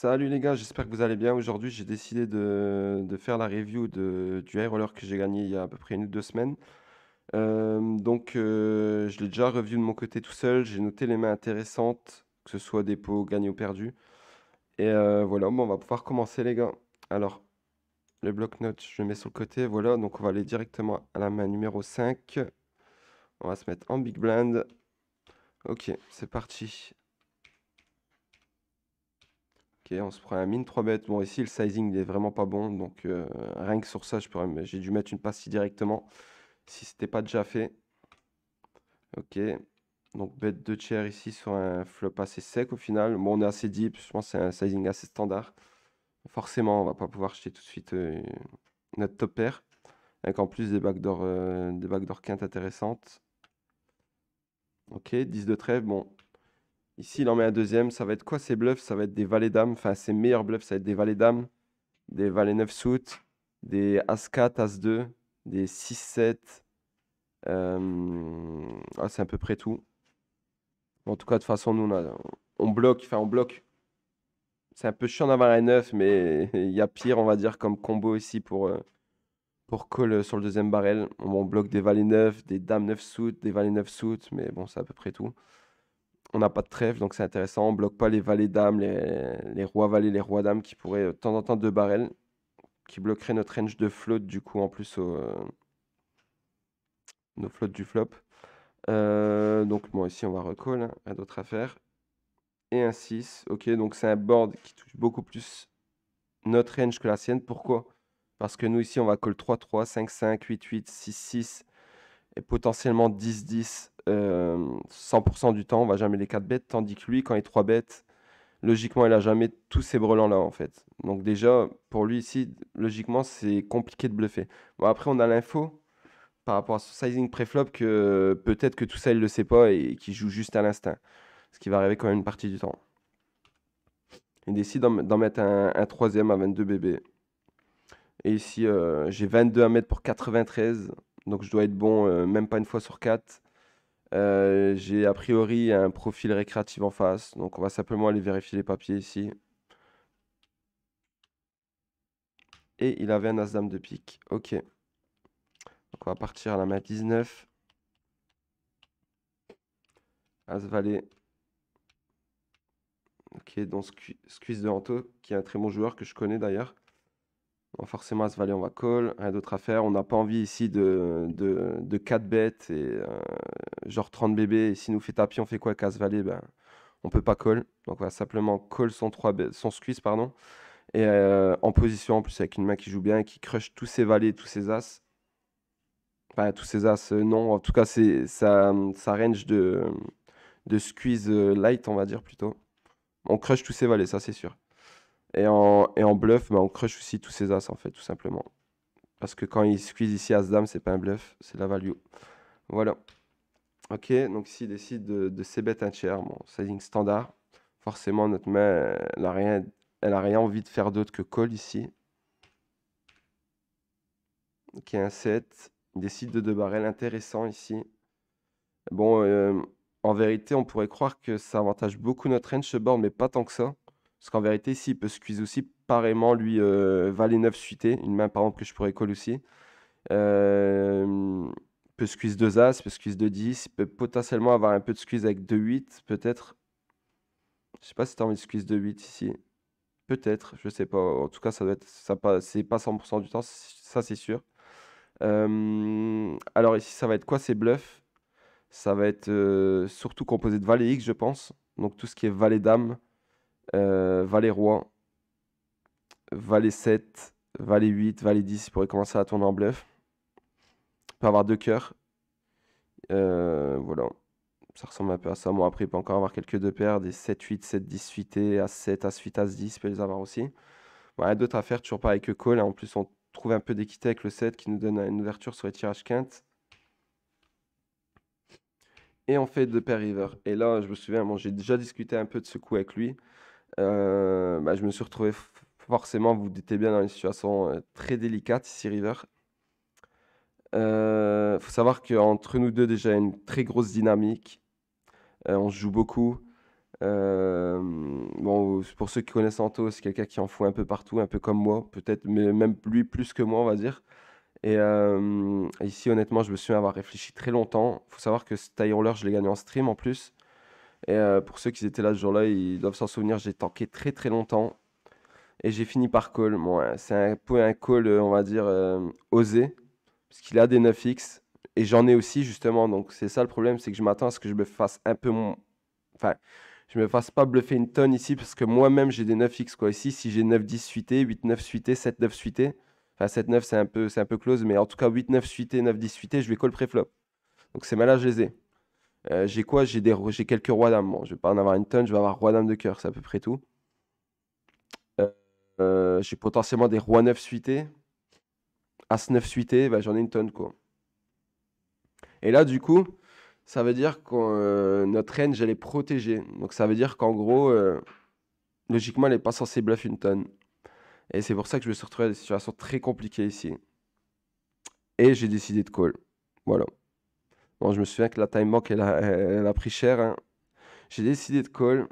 Salut les gars, j'espère que vous allez bien. Aujourd'hui, j'ai décidé de faire la review du high roller que j'ai gagné il y a à peu près une ou deux semaines. Je l'ai déjà revu de mon côté tout seul. J'ai noté les mains intéressantes, que ce soit des pots gagnés ou perdus. Voilà, bon, on va pouvoir commencer les gars. Alors, le bloc-notes, je le mets sur le côté. Voilà, donc on va aller directement à la main numéro 5. On va se mettre en big blind. Ok, c'est parti. Ok, on se prend un mine 3 bêtes. Bon, ici, le sizing il est vraiment pas bon. Donc, rien que sur ça, j'ai dû mettre une pastille directement. Si c'était pas déjà fait. Ok. Donc, bête 2 tiers ici sur un flop assez sec au final. Bon, on est assez deep. Je pense que c'est un sizing assez standard. Forcément, on va pas pouvoir jeter tout de suite notre top pair. Avec en plus des backdoor quintes intéressantes. Ok, 10 de trèfle. Bon, ici, il en met un deuxième. Ça va être quoi ces bluffs? Ça va être des valets dames. Enfin, ses meilleurs bluffs, ça va être des valets dames, des valets 9 suit, des As-4, As-2, des 6-7. C'est à peu près tout. En tout cas, de toute façon, nous, on bloque. Enfin, on bloque. C'est un peu chiant d'avoir un 9, mais il y a pire, on va dire, comme combo ici pour call sur le deuxième barrel. On bloque des valets 9, des dames 9 suit, des valets 9 suit, mais bon, c'est à peu près tout. On n'a pas de trèfle, donc c'est intéressant. On bloque pas les valets dames, les rois valets, les rois dames qui pourraient de temps en temps deux barrels, qui bloqueraient notre range de float, du coup, en plus, nos floats du flop. Donc, bon, ici, on va recall, hein, rien d'autre à faire. Et un 6. Ok, donc c'est un board qui touche beaucoup plus notre range que la sienne. Pourquoi? Parce que nous, ici, on va call 3-3, 5-5, 8-8, 6-6 et potentiellement 10-10. 100% du temps, on va jamais les 4 bêtes. Tandis que lui, quand il est 3 bêtes, logiquement, il a jamais tous ces brelans-là, en fait. Donc, déjà, pour lui, ici, logiquement, c'est compliqué de bluffer. Bon, après, on a l'info par rapport à son sizing préflop que peut-être que tout ça, il le sait pas et qu'il joue juste à l'instinct. Ce qui va arriver quand même une partie du temps. Il décide d'en mettre un troisième à 22 bébés. Et ici, j'ai 22 à mettre pour 93. Donc je dois être bon même pas une fois sur 4. J'ai a priori un profil récréatif en face. Donc on va simplement aller vérifier les papiers ici. Et il avait un as-dame de pique. Ok. Donc on va partir à la main 19. As-valet. Ok, donc squeeze de Anto, qui est un très bon joueur que je connais d'ailleurs. Bon, forcément, As-valet, on va call. Rien d'autre à faire. On n'a pas envie ici de 4 bêtes et genre 30 bébés. Et s'il nous fait tapis, on fait quoi avec As-valet? Ben, on peut pas call. Donc on va simplement call son squeeze, pardon. Et en position en plus avec une main qui joue bien et qui crush tous ses valets, tous ses as. Enfin, tous ses as, non. En tout cas, c'est sa range de squeeze light, on va dire plutôt. On crush tous ses valets, ça c'est sûr. Et en bluff, bah, on crush aussi tous ses as en fait, tout simplement. Parce que quand il squeeze ici As-Dame, c'est pas un bluff, c'est la value. Voilà. Ok, donc s'il décide de c-bet un tiers, bon, sizing standard. Forcément, notre main, elle a rien envie de faire d'autre que call ici. Ok, un 7. Il décide de deux barrels, intéressant ici. Bon, en vérité, on pourrait croire que ça avantage beaucoup notre range ce board, mais pas tant que ça. Parce qu'en vérité, ici, il peut squeeze aussi pareillement, lui, valet 9 suité, une main par exemple que je pourrais call aussi. Peut squeeze 2 As, peut squeeze 2 10, il peut potentiellement avoir un peu de squeeze avec 2 8, peut-être. Je sais pas si tu as envie de squeeze 2 8 ici. Peut-être, je sais pas. En tout cas, ça doit être, ça pas, c'est pas 100% du temps, ça c'est sûr. Alors ici, ça va être quoi ces bluffs? Ça va être surtout composé de valet X, je pense. Donc tout ce qui est valet dame, valet roi, valet 7, valet 8, valet 10, il pourrait commencer à tourner en bluff. Il peut avoir deux cœurs. Voilà. Ça ressemble un peu à ça. Bon, après, il peut encore avoir quelques deux paires, des 7-8, 7-10 suités, As-7, As-8, As-10, il peut les avoir aussi. Bon, rien d'autre à faire, toujours pas avec le call, hein. En plus, on trouve un peu d'équité avec le 7 qui nous donne une ouverture sur les tirages quintes. Et on fait deux paires river. Et là, je me souviens, bon, j'ai déjà discuté un peu de ce coup avec lui. Je me suis retrouvé forcément, vous vous doutez bien, dans une situation très délicate ici, river. Faut savoir qu'entre nous deux, déjà, il y a une très grosse dynamique. On se joue beaucoup. Bon, pour ceux qui connaissent Anto, c'est quelqu'un qui en fout un peu partout, un peu comme moi, peut-être, mais même lui plus que moi, on va dire. Et ici, honnêtement, je me souviens avoir réfléchi très longtemps. Faut savoir que ce High Roller, je l'ai gagné en stream en plus. Et pour ceux qui étaient là ce jour-là, ils doivent s'en souvenir, j'ai tanké très très longtemps. Et j'ai fini par call. Bon, c'est un peu un call, on va dire, osé, parce qu'il a des 9x. Et j'en ai aussi, justement. Donc, c'est ça le problème, c'est que je m'attends à ce que je me fasse un peu mon. Enfin, je me fasse pas bluffer une tonne ici, parce que moi-même, j'ai des 9x, quoi. Ici, si j'ai 9-10 suité, 8-9 suité, 7-9 suité. Enfin, 7-9, c'est un peu close, mais en tout cas, 8-9 suité, 9-10 suité, je vais call préflop. Donc, ces mains-là, je les ai. J'ai quoi? J'ai quelques rois dames. Bon, je vais pas en avoir une tonne, je vais avoir roi dame de cœur, c'est à peu près tout. Euh, j'ai potentiellement des rois 9 suités. As 9 suité, bah, j'en ai une tonne, quoi. Et là, du coup, ça veut dire que notre range, elle est protégée. Donc, ça veut dire qu'en gros, logiquement, elle n'est pas censée bluff une tonne. Et c'est pour ça que je me suis retrouvé dans des situations très compliquées ici. Et j'ai décidé de call. Voilà. Bon, je me souviens que la time bank, elle a pris cher, hein. J'ai décidé de call.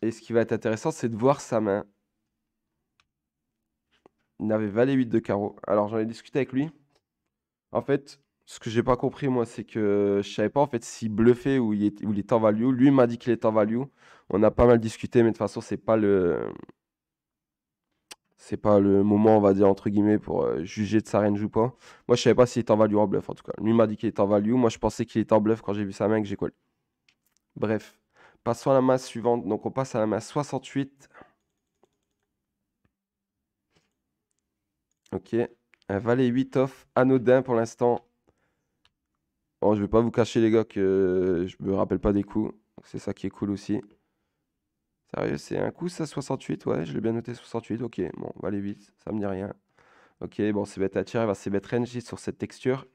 Et ce qui va être intéressant, c'est de voir sa main. Il avait valet 8 de carreau. Alors, j'en ai discuté avec lui. En fait, ce que j'ai pas compris, moi, c'est que je savais pas en fait s'il bluffait ou il est en value. Lui il m'a dit qu'il est en value. On a pas mal discuté, mais de toute façon, c'est pas le moment, on va dire, entre guillemets, pour juger de sa range ou pas. Moi, je savais pas s'il était en value ou en bluff, en tout cas. Lui m'a dit qu'il était en value. Moi, je pensais qu'il était en bluff quand j'ai vu sa main et que j'ai call. Bref, passons à la main suivante. Donc, on passe à la main 68. Ok. Un valet 8 off, anodin pour l'instant. Bon, je vais pas vous cacher, les gars, que je me rappelle pas des coups. C'est ça qui est cool aussi. Sérieux, c'est un coup ça, 68? Ouais, je l'ai bien noté, 68. Ok, bon, on va aller vite, ça me dit rien. Ok, bon, c'est bête à tirer, il va c'est bête range sur cette texture.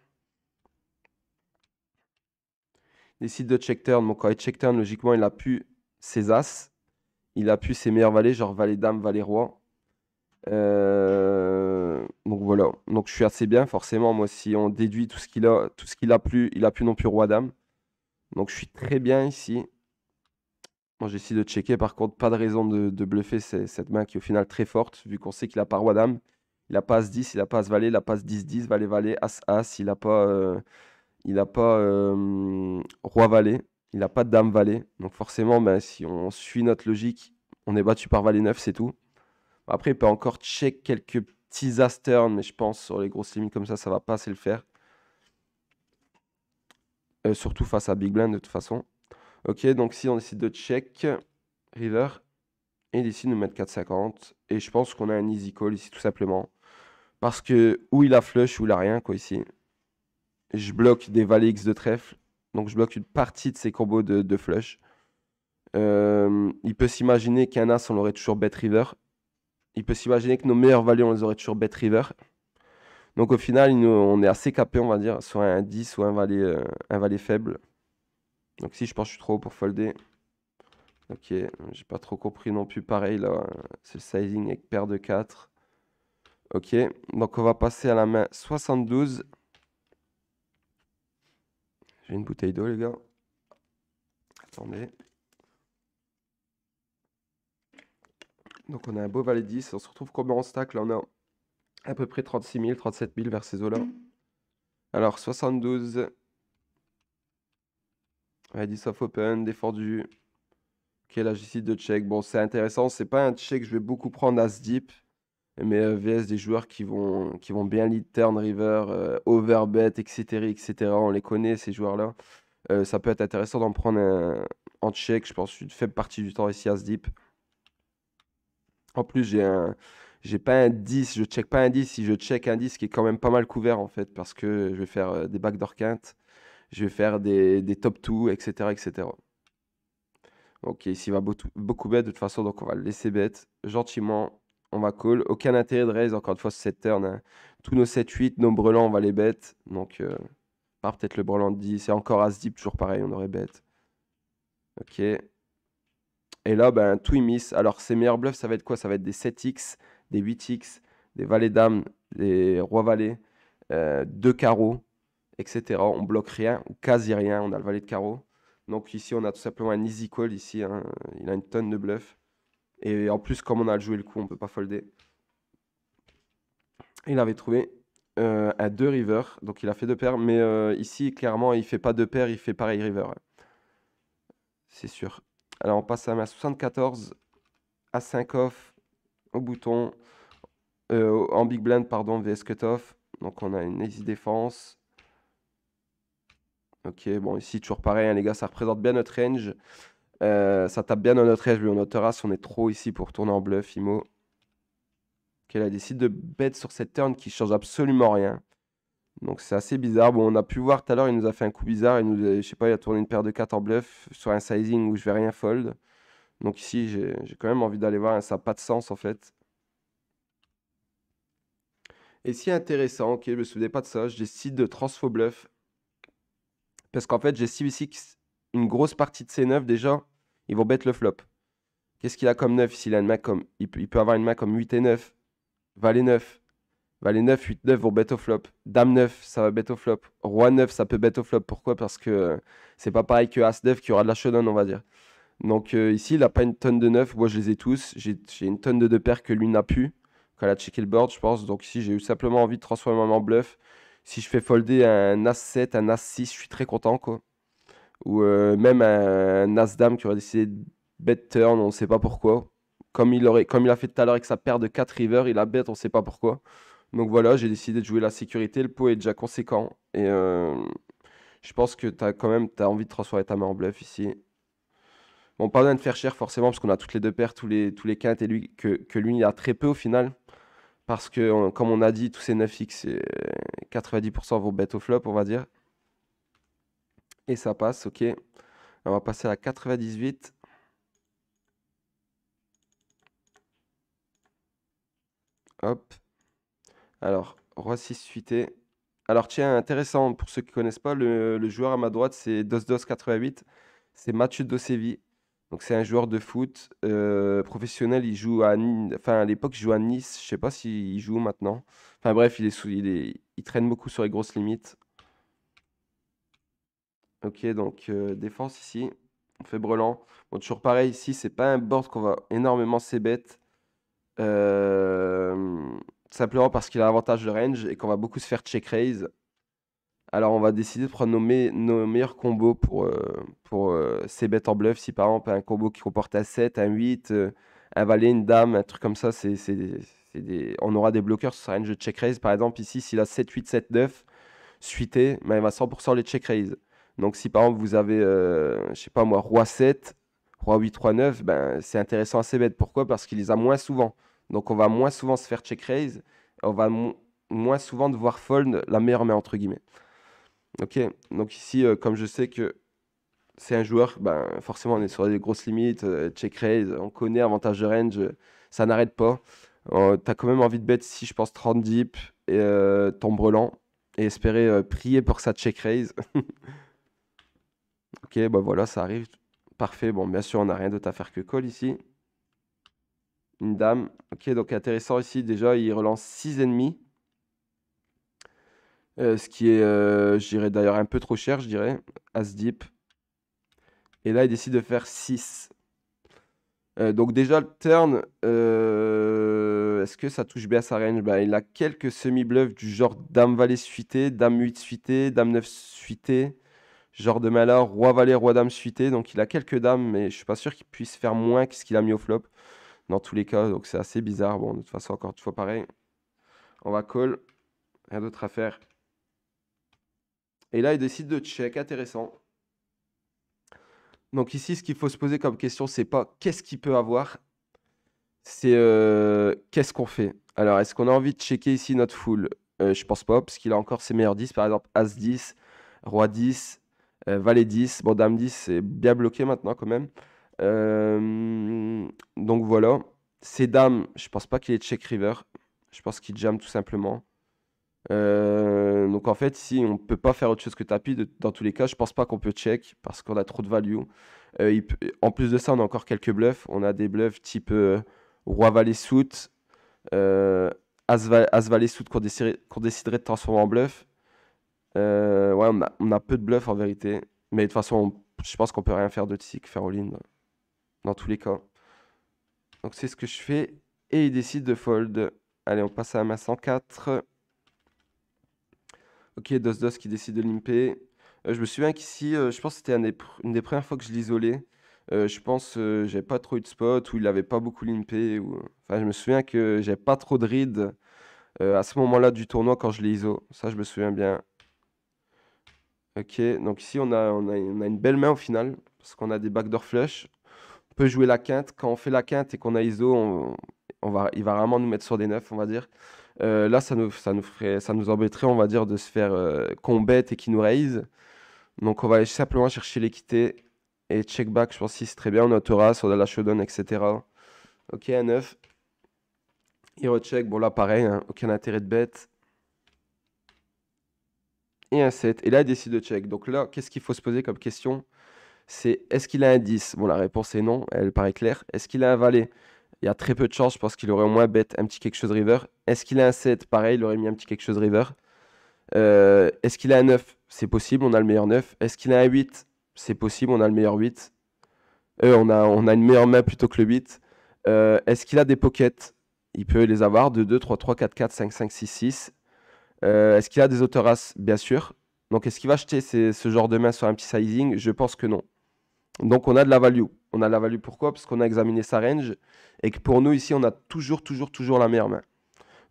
Décide de check turn. Donc, quand il check turn, logiquement, il a pu ses as. Il a pu ses meilleurs valets, genre valet dame, valet roi. Donc voilà. Donc je suis assez bien, forcément. Moi, si on déduit tout ce qu'il a plus, il a plus non plus roi dame. Donc je suis très bien ici. Moi, j'essaie de checker. Par contre, pas de raison de bluffer cette main qui est au final très forte, vu qu'on sait qu'il a pas roi dame. Il a pas as 10, il a pas as valet, il a pas as 10-10, valet valet, as as, il a pas roi valet, il a pas de dame valet. Donc forcément, ben, si on suit notre logique, on est battu par valet 9, c'est tout. Après, il peut encore check quelques petits as turn, mais je pense sur les grosses limites comme ça va pas assez le faire. Surtout face à Big Blind de toute façon. Ok, donc si on décide de check river, et il décide de nous mettre 4,50. Et je pense qu'on a un easy call ici tout simplement. Parce que ou il a flush ou il a rien quoi ici. Je bloque des valets X de trèfle. Donc je bloque une partie de ses combos de flush. Il peut s'imaginer qu'un as on l'aurait toujours bet river. Il peut s'imaginer que nos meilleurs valets on les aurait toujours bet river. Donc au final on est assez capé on va dire. Soit un 10 ou un valet faible. Donc si je pense que je suis trop haut pour folder. Ok, j'ai pas trop compris non plus. Pareil là, c'est le sizing avec paire de 4. Ok, donc on va passer à la main 72. J'ai une bouteille d'eau, les gars. Attendez. Donc on a un beau valet 10. On se retrouve combien en stack? Là, on a à peu près 36 000, 37 000 vers ces eaux-là. Alors 72. Valet 10 off open, défendu. Ok, là j'essaie de check. Bon, c'est intéressant. C'est pas un check que je vais beaucoup prendre as deep. Mais VS des joueurs qui vont bien lead turn, river, overbet, etc., etc. On les connaît, ces joueurs-là. Ça peut être intéressant d'en prendre un en check. Je pense une faible partie du temps ici as deep. En plus, j'ai pas un 10, je check pas un 10. Si je check un 10 qui est quand même pas mal couvert en fait, parce que je vais faire des backdoor quintes, je vais faire des top 2, etc., etc. Ok, ici il va beaucoup bet de toute façon, donc on va le laisser bet gentiment. On va call. Aucun intérêt de raise, encore une fois, sur cette turn, hein. Tous nos 7-8, nos brelans, on va les bet. Donc, par peut-être le brelan de 10. Et encore as deep, toujours pareil, on aurait bet. Ok. Et là, ben, tout il miss. Alors, ses meilleurs bluffs, ça va être quoi? Ça va être des 7x, des 8x, des valets dames, des rois valets, 2 carreaux, etc. On bloque rien, ou quasi rien. On a le valet de carreau. Donc ici, on a tout simplement un easy call ici, hein. Il a une tonne de bluff. Et en plus, comme on a joué le coup, on peut pas folder. Il avait trouvé un 2 river, donc il a fait 2 paires. Mais ici, clairement, il fait pas 2 paires, il fait pareil river, hein. C'est sûr. Alors on passe à ma 74, à 5 off, au bouton, en big blind, pardon, vs cutoff. Donc on a une easy défense. Ok, bon, ici, toujours pareil, hein, les gars, ça représente bien notre range. Ça tape bien dans notre range, lui, on notera si on est trop ici pour tourner en bluff, IMO. Ok, là, il décide de bet sur cette turn qui change absolument rien. Donc c'est assez bizarre. Bon, on a pu voir tout à l'heure, il nous a fait un coup bizarre. Je sais pas, il a tourné une paire de 4 en bluff sur un sizing où je vais rien fold. Donc ici, j'ai quand même envie d'aller voir, hein, ça n'a pas de sens en fait. Et si intéressant, ok, je me souvenais pas de ça, je décide de transfo bluff. Parce qu'en fait, j'estime ici qu'une grosse partie de ces 9 déjà, ils vont bet le flop. Qu'est-ce qu'il a comme 9 ici? Il a une main comme, il peut avoir une main comme 8 et 9, Valet 9. Valet 9, 8, 9 vont bet au flop. Dame 9, ça va bet au flop. Roi 9, ça peut bet au flop. Pourquoi? Parce que c'est pas pareil que As 9 qui aura de la showdown, on va dire. Donc ici, il n'a pas une tonne de 9. Moi, je les ai tous. J'ai une tonne de 2 paires que lui n'a pu. Quand il a checké le board, je pense. Donc ici, j'ai eu simplement envie de transformer ma main en bluff. Si je fais folder un As 7, un As 6, je suis très content, quoi. Ou même un As Dame qui aurait décidé de bet turn, on ne sait pas pourquoi. Comme il a fait tout à l'heure avec sa paire de 4 river, il a bet, on ne sait pas pourquoi. Donc voilà, j'ai décidé de jouer la sécurité. Le pot est déjà conséquent. Et je pense que tu as quand même envie de transformer ta main en bluff ici. Bon, pas besoin de faire cher forcément, parce qu'on a toutes les 2 paires, tous les quintes, et lui, que lui, il a très peu au final. Parce que, comme on a dit, tous ces 9x, 90% vont bet au flop, on va dire. Et ça passe, ok. On va passer à 98. Hop. Alors, Roi 6 suité. Alors, tiens, intéressant, pour ceux qui ne connaissent pas, le joueur à ma droite, c'est DosDos88. C'est Mathieu Dosevi. Donc, c'est un joueur de foot professionnel. Il joue enfin, à l'époque, il jouait à Nice. Je sais pas s'il joue maintenant. Enfin, bref, il traîne beaucoup sur les grosses limites. Ok, donc défense ici. On fait brelan. Bon, toujours pareil, ici, c'est pas un board qu'on va énormément c-bet. Simplement parce qu'il a l'avantage de range et qu'on va beaucoup se faire check raise. Alors on va décider de prendre nos meilleurs combos pour ces bêtes en bluff. Si par exemple un combo qui comporte un 7, un 8, un valet, une dame, un truc comme ça, on aura des bloqueurs sur sa range de check raise. Par exemple ici, s'il a 7, 8, 7, 9, suité, ben, il va 100% les check raise. Donc si par exemple vous avez, je sais pas moi, roi 7, roi 8, roi 9, ben, c'est intéressant à ces bêtes. Pourquoi? Parce qu'il les a moins souvent. Donc on va moins souvent se faire check raise. On va moins souvent devoir fold la meilleure main entre guillemets. Ok, donc ici, comme je sais que c'est un joueur, ben, forcément on est sur des grosses limites, check raise, on connaît avantage de range, ça n'arrête pas. T'as quand même envie de bet ici, je pense 30 deep et ton brelan et espérer prier pour sa check raise. Ok, bah voilà, ça arrive. Parfait, bon, bien sûr, on n'a rien d'autre à faire que call ici. Une dame. Ok, donc intéressant ici, déjà, il relance 6 ennemis. Ce qui est, je dirais d'ailleurs un peu trop cher, je dirais. As deep. Et là, il décide de faire 6. Donc déjà, le turn, est-ce que ça touche bien sa range? Bah, il a quelques semi-bluffs du genre Dame Valet suité, Dame 8 suité, Dame 9 suité, genre de malheur, Roi Valet, Roi Dame suité. Donc il a quelques dames, mais je suis pas sûr qu'il puisse faire moins que ce qu'il a mis au flop. Dans tous les cas, donc c'est assez bizarre. Bon, de toute façon, encore une fois, pareil. On va call, rien d'autre à faire. Et là, il décide de check, intéressant. Donc ici, ce qu'il faut se poser comme question, c'est pas qu'est-ce qu'il peut avoir, c'est qu'est-ce qu'on fait. Alors, est-ce qu'on a envie de checker ici notre full? Je pense pas, parce qu'il a encore ses meilleurs 10, par exemple As 10, Roi 10, Valet 10. Bon, Dame 10, c'est bien bloqué maintenant quand même. Donc voilà. Ces dames, je pense pas qu'il ait check river. Je pense qu'il jam tout simplement. Donc en fait, ici, on peut pas faire autre chose que tapis. Dans tous les cas, je pense pas qu'on peut check parce qu'on a trop de value. En plus de ça, on a encore quelques bluffs. On a des bluffs type Roi Valet Suit, As Valet Suit qu'on déciderait de transformer en bluff. Ouais, on a peu de bluffs en vérité. Mais de toute façon, je pense qu'on peut rien faire d'autre ici que faire all-in dans tous les cas. Donc c'est ce que je fais. Et il décide de fold. Allez, on passe à la main 104. Ok, Dos qui décide de limper. Je me souviens qu'ici, je pense que c'était une des premières fois que je l'isolais. Je pense j'avais pas trop eu de spot ou il avait pas beaucoup limpé. Enfin, je me souviens que j'avais pas trop de read à ce moment-là du tournoi quand je l'ai ISO. Ça, je me souviens bien. Ok, donc ici, on a une belle main au final parce qu'on a des backdoor flush. On peut jouer la quinte. Quand on fait la quinte et qu'on a ISO, il va vraiment nous mettre sur des neufs, on va dire. Là, ça nous embêterait, on va dire, de se faire qu'on bet et qu'il nous raise. Donc, on va aller simplement chercher l'équité et check back. Je pense que c'est très bien. On a Autoras, on a la showdown, etc. Ok, un 9. Il recheck. Bon, là, pareil, hein, aucun intérêt de bet. Et un 7. Et là, il décide de check. Donc là, qu'est-ce qu'il faut se poser comme question? C'est est-ce qu'il a un 10? Bon, la réponse est non, elle paraît claire. Est-ce qu'il a un valet? Il y a très peu de chance, je pense qu'il aurait au moins bet un petit quelque chose river. Est-ce qu'il a un 7? Pareil, il aurait mis un petit quelque chose river. Est-ce qu'il a un 9? C'est possible, on a le meilleur 9. Est-ce qu'il a un 8? C'est possible, on a le meilleur 8. On a une meilleure main plutôt que le 8. Est-ce qu'il a des pockets? Il peut les avoir, 2, 2, 3, 3, 4, 4, 5, 5, 6, 6. Est-ce qu'il a des autoras? Bien sûr. Donc est-ce qu'il va acheter ce genre de main sur un petit sizing? Je pense que non. Donc on a de la value. On a de la value pourquoi? Parce qu'on a examiné sa range et que pour nous ici on a toujours la meilleure main.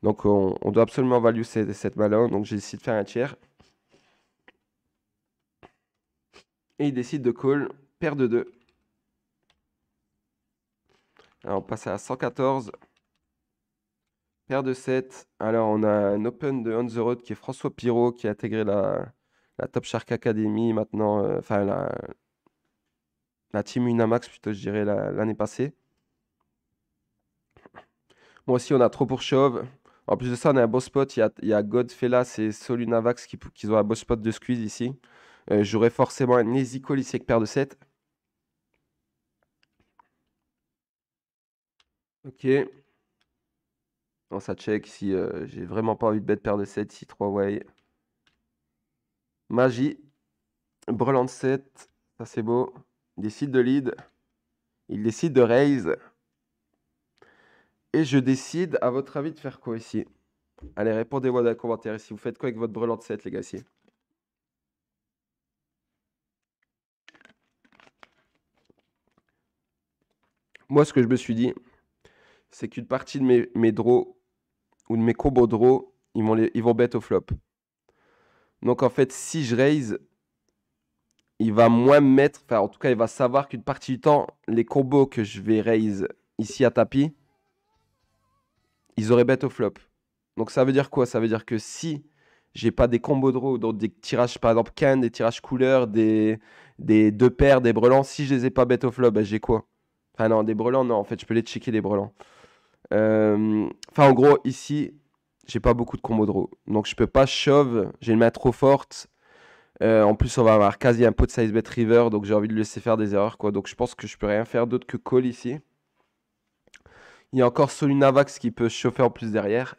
Donc on doit absolument value cette main-là. Donc j'ai décidé de faire un tiers. Et il décide de call paire de 2. Alors on passe à 114. Paire de 7. Alors on a un open de On The Road qui est François Pirot qui a intégré la Top Shark Academy maintenant. Enfin la team Winamax plutôt je dirais l'année passée. Moi aussi, on a trop pour Chauve. En plus de ça, on a un beau spot. Il y a Godfellas et Solunavax qui ont un beau spot de squeeze ici. J'aurais forcément un easy call ici avec paire de 7. Ok. Bon, ça check ici. J'ai vraiment pas envie de bet paire de 7 ici. 3 way. Magie. Breland 7. Ça, c'est beau. Il décide de lead. Il décide de raise. Et je décide, à votre avis, de faire quoi ici? Allez, répondez-moi dans les commentaires ici. Vous faites quoi avec votre Breland 7, les gars, ici? Moi, ce que je me suis dit, c'est qu'une partie de mes draws ou de mes combos draws, ils vont bet au flop. Donc en fait, si je raise, il va moins me mettre, enfin en tout cas, il va savoir qu'une partie du temps, les combos que je vais raise ici à tapis, ils auraient bet au flop. Donc ça veut dire quoi? Ça veut dire que si j'ai pas des combos draws, donc des tirages par exemple can, des tirages couleurs, des deux paires, des brelans, si je les ai pas bet au flop, ben, j'ai quoi? Enfin non, des brelans, non, en fait, je peux les checker les brelans. Enfin, en gros, ici, j'ai pas beaucoup de combos draw. Donc, je peux pas shove. J'ai une main trop forte. En plus, on va avoir quasi un pot de size bet river. Donc, j'ai envie de laisser faire des erreurs, quoi. Donc, je pense que je peux rien faire d'autre que call ici. Il y a encore Solunavax qui peut chauffer en plus derrière.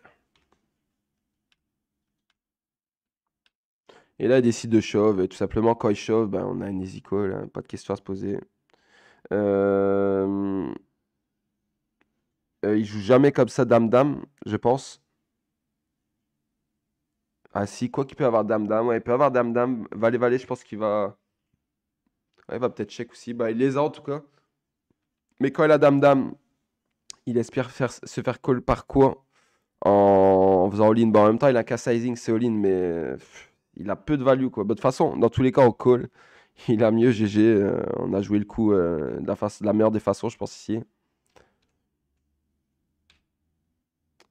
Et là, il décide de shove. Et tout simplement, quand il shove, ben, on a un easy call. Hein, pas de question à se poser. Il joue jamais comme ça dame-dame, je pense. Ah si, quoi qu'il peut avoir dame-dame. Ouais, il peut avoir dame-dame. Valet-valet, je pense qu'il va... Ouais, il va peut-être check aussi. Bah, il les a en tout cas. Mais quand il a dame-dame, il espère se faire call par quoi en faisant all-in. Bon, en même temps, il a qu'un sizing, c'est all-in, mais il a peu de value, quoi. Bah, de toute façon, dans tous les cas, on call. Il a mieux, GG. On a joué le coup de la meilleure des façons, je pense, ici.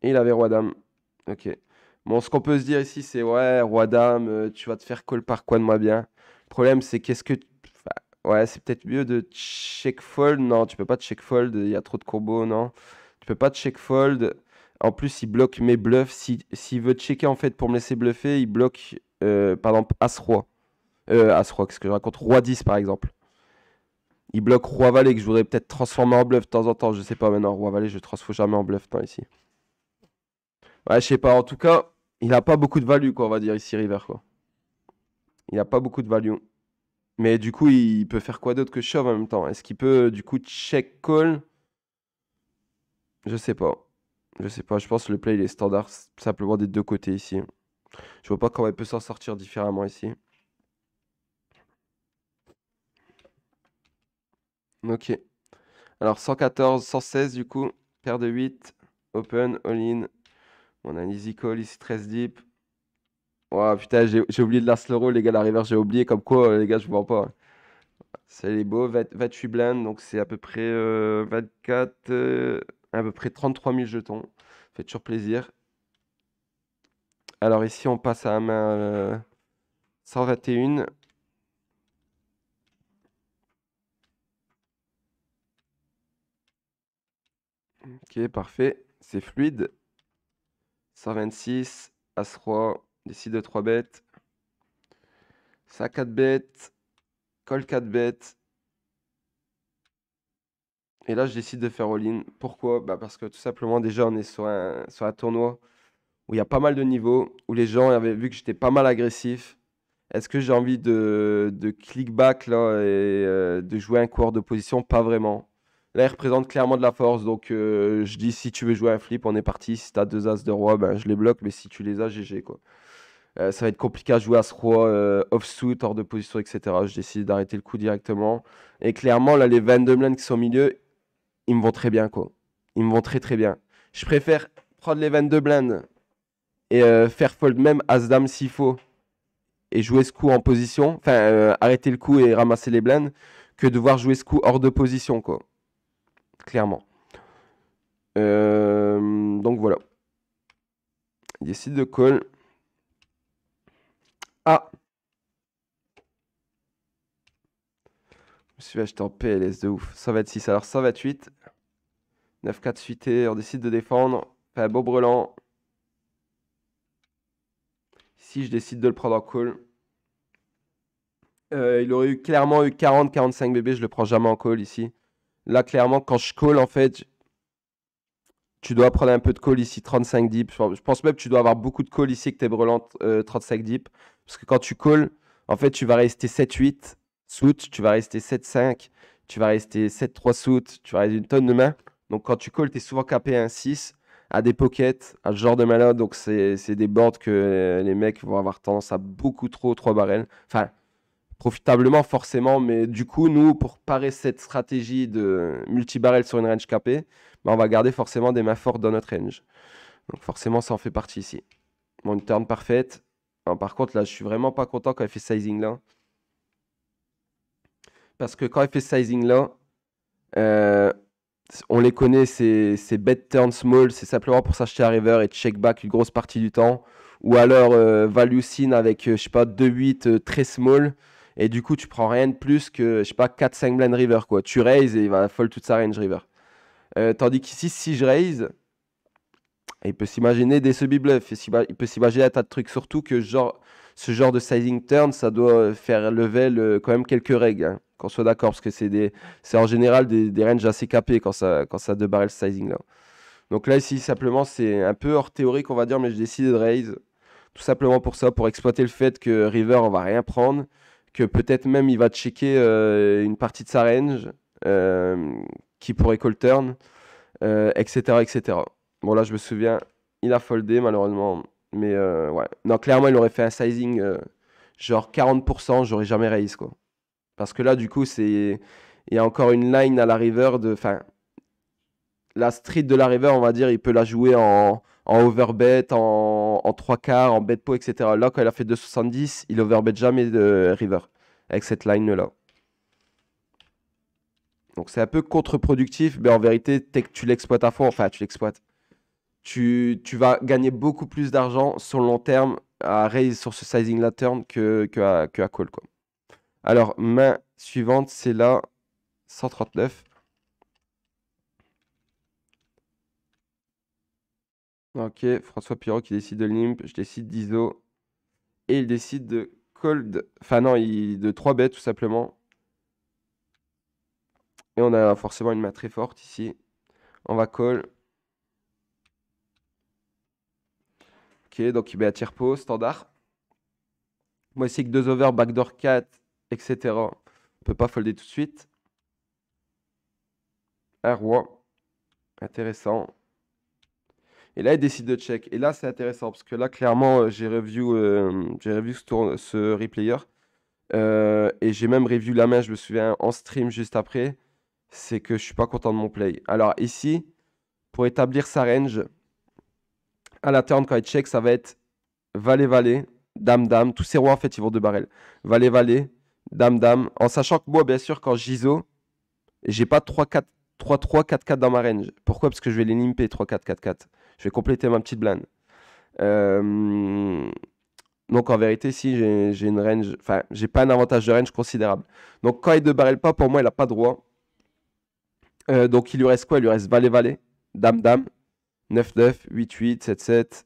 Et il avait roi-dame. Ok. Bon, ce qu'on peut se dire ici, c'est ouais, roi-dame, tu vas te faire call par quoi de moi bien. Le problème, c'est qu'est-ce que. Enfin, ouais, c'est peut-être mieux de check fold. Non, tu peux pas check fold, il y a trop de combos, non. Tu peux pas check fold. En plus, il bloque mes bluffs. S'il veut checker en fait pour me laisser bluffer, il bloque par exemple As-Roi. As-Roi, qu'est-ce que je raconte? Roi-10 par exemple. Il bloque Roi-Valet que je voudrais peut-être transformer en bluff de temps en temps. Je sais pas maintenant. Roi-Valet, je ne transforme jamais en bluff, non, ici. Ouais, je sais pas. En tout cas, il a pas beaucoup de value, quoi, on va dire ici, River, quoi. Il a pas beaucoup de value. Mais du coup, il peut faire quoi d'autre que shove en même temps? Est-ce qu'il peut du coup check call? Je sais pas. Je sais pas. Je pense que le play il est standard simplement des deux côtés ici. Je vois pas comment il peut s'en sortir différemment ici. Ok. Alors 114, 116 du coup. Paire de 8. Open, all-in. On a un easy call ici, 13 deep. Oh putain, j'ai oublié de la slow roll, les gars, la river, j'ai oublié. Comme quoi, les gars, je vous vends pas. C'est les beaux, 28 blindes, donc c'est à peu près 24, à peu près 33 000 jetons. Fait toujours plaisir. Alors ici, on passe à la main 121. Ok, parfait. C'est fluide. 126, As-Roi, décide de 3 bêtes. Ça 4 bêtes, call 4 bêtes. Et là, je décide de faire all-in. Pourquoi? Bah parce que tout simplement, déjà, on est sur un tournoi où il y a pas mal de niveaux, où les gens avaient vu que j'étais pas mal agressif. Est-ce que j'ai envie de click back là et de jouer un coureur d'opposition? Pas vraiment. Là, il représente clairement de la force, donc je dis si tu veux jouer un flip, on est parti. Si t'as deux as de roi, ben je les bloque, mais si tu les as, GG quoi. Ça va être compliqué à jouer as-roi, off-suit, hors de position, etc. Je décide d'arrêter le coup directement. Et clairement, là, les 22 blindes qui sont au milieu, ils me vont très bien quoi. Ils me vont très très bien. Je préfère prendre les 22 blindes et faire fold même as-dame s'il faut et jouer ce coup en position, enfin arrêter le coup et ramasser les blindes, que de devoir jouer ce coup hors de position, quoi. Clairement. Donc voilà. Il décide de call. Ah, je me suis acheté en PLS de ouf. 126, alors 128. 9-4 suité, on décide de défendre. Fait un beau brelan. Ici, je décide de le prendre en call. Il aurait clairement eu 40-45 bébés, je le prends jamais en call ici. Là, clairement, quand je call, en fait, tu dois prendre un peu de call ici, 35 deep. Je pense même que tu dois avoir beaucoup de call ici que tes brelans 35 deep. Parce que quand tu call, en fait, tu vas rester 7-8 suit, tu vas rester 7-5, tu vas rester 7-3 suit, tu vas rester une tonne de mains. Donc quand tu call, tu es souvent capé à un 6, à des pockets, à ce genre de main-là. Donc c'est des boards que les mecs vont avoir tendance à beaucoup trop 3 barrels. Enfin, profitablement forcément, mais du coup, nous, pour parer cette stratégie de multi-barrel sur une range capée, bah, on va garder forcément des mains fortes dans notre range. Donc forcément, ça en fait partie ici. Bon, une turn parfaite. Alors, par contre, là, je suis vraiment pas content quand elle fait sizing là. Parce que quand elle fait sizing là, euh, on les connaît, c'est bet turn small, c'est simplement pour s'acheter à river et check back une grosse partie du temps. Ou alors value sin avec, je sais pas, 2-8 très small. Et du coup, tu prends rien de plus que, je sais pas, 4-5 blind river, quoi. Tu raises et il va fold toute sa range river. Tandis qu'ici, si je raise, il peut s'imaginer des semi-bluffs. Il peut s'imaginer un tas de trucs. Surtout que ce genre de sizing turn, ça doit faire level quand même quelques règles, hein, qu'on soit d'accord. Parce que c'est en général des ranges assez capés quand ça de barrel sizing là. Donc là, ici, simplement, c'est un peu hors théorique, on va dire, mais je décide de raise. Tout simplement pour ça, pour exploiter le fait que River, on va rien prendre. Que peut-être même il va checker une partie de sa range euh, qui pourrait call turn, etc., etc. Bon, là, je me souviens, il a foldé malheureusement. Mais ouais. Non, clairement, il aurait fait un sizing genre 40%, j'aurais jamais raise, quoi. Parce que là, du coup, il y a encore une line à la river de. Enfin, la street de la river, on va dire, il peut la jouer en overbet, en 3 quarts, en bet pot, etc. Là, quand il a fait 2,70, il overbet jamais de river avec cette line-là. Donc c'est un peu contre-productif, mais en vérité, tu l'exploites à fond. Enfin, tu l'exploites. Tu vas gagner beaucoup plus d'argent sur le long terme à raise sur ce sizing la turn que à call, quoi. Alors, main suivante, c'est la 139. Ok, François Pirot qui décide de limp, je décide d'ISO. Et il décide de cold. Enfin, non, de 3 bêtes tout simplement. Et on a forcément une main très forte ici. On va call. Ok, donc il met à tiers pot, standard. Moi, ici, que 2 over, backdoor 4, etc. On peut pas folder tout de suite. Un roi. Intéressant. Et là, il décide de check. Et là, c'est intéressant parce que là, clairement, j'ai review ce replayer. Et j'ai même review la main, je me souviens, en stream juste après. C'est que je suis pas content de mon play. Alors ici, pour établir sa range, à la turn, quand il check, ça va être valet-valet, dame-dame. Tous ces rois, en fait, ils vont de barrel. Valet-valet, dame-dame. En sachant que moi, bien sûr, quand j'ISO, j'ai pas 3-4, 3-3, 4-4 dans ma range. Pourquoi? Parce que je vais les limper 3-4, 4-4. Je vais compléter ma petite blinde. Donc en vérité, si j'ai une range, enfin, j'ai pas un avantage de range considérable. Donc quand il ne barrel pas, pour moi, il a pas de roi. Donc il lui reste quoi? Il lui reste valet-valet, dame-dame, 9-9, 8-8, 7-7.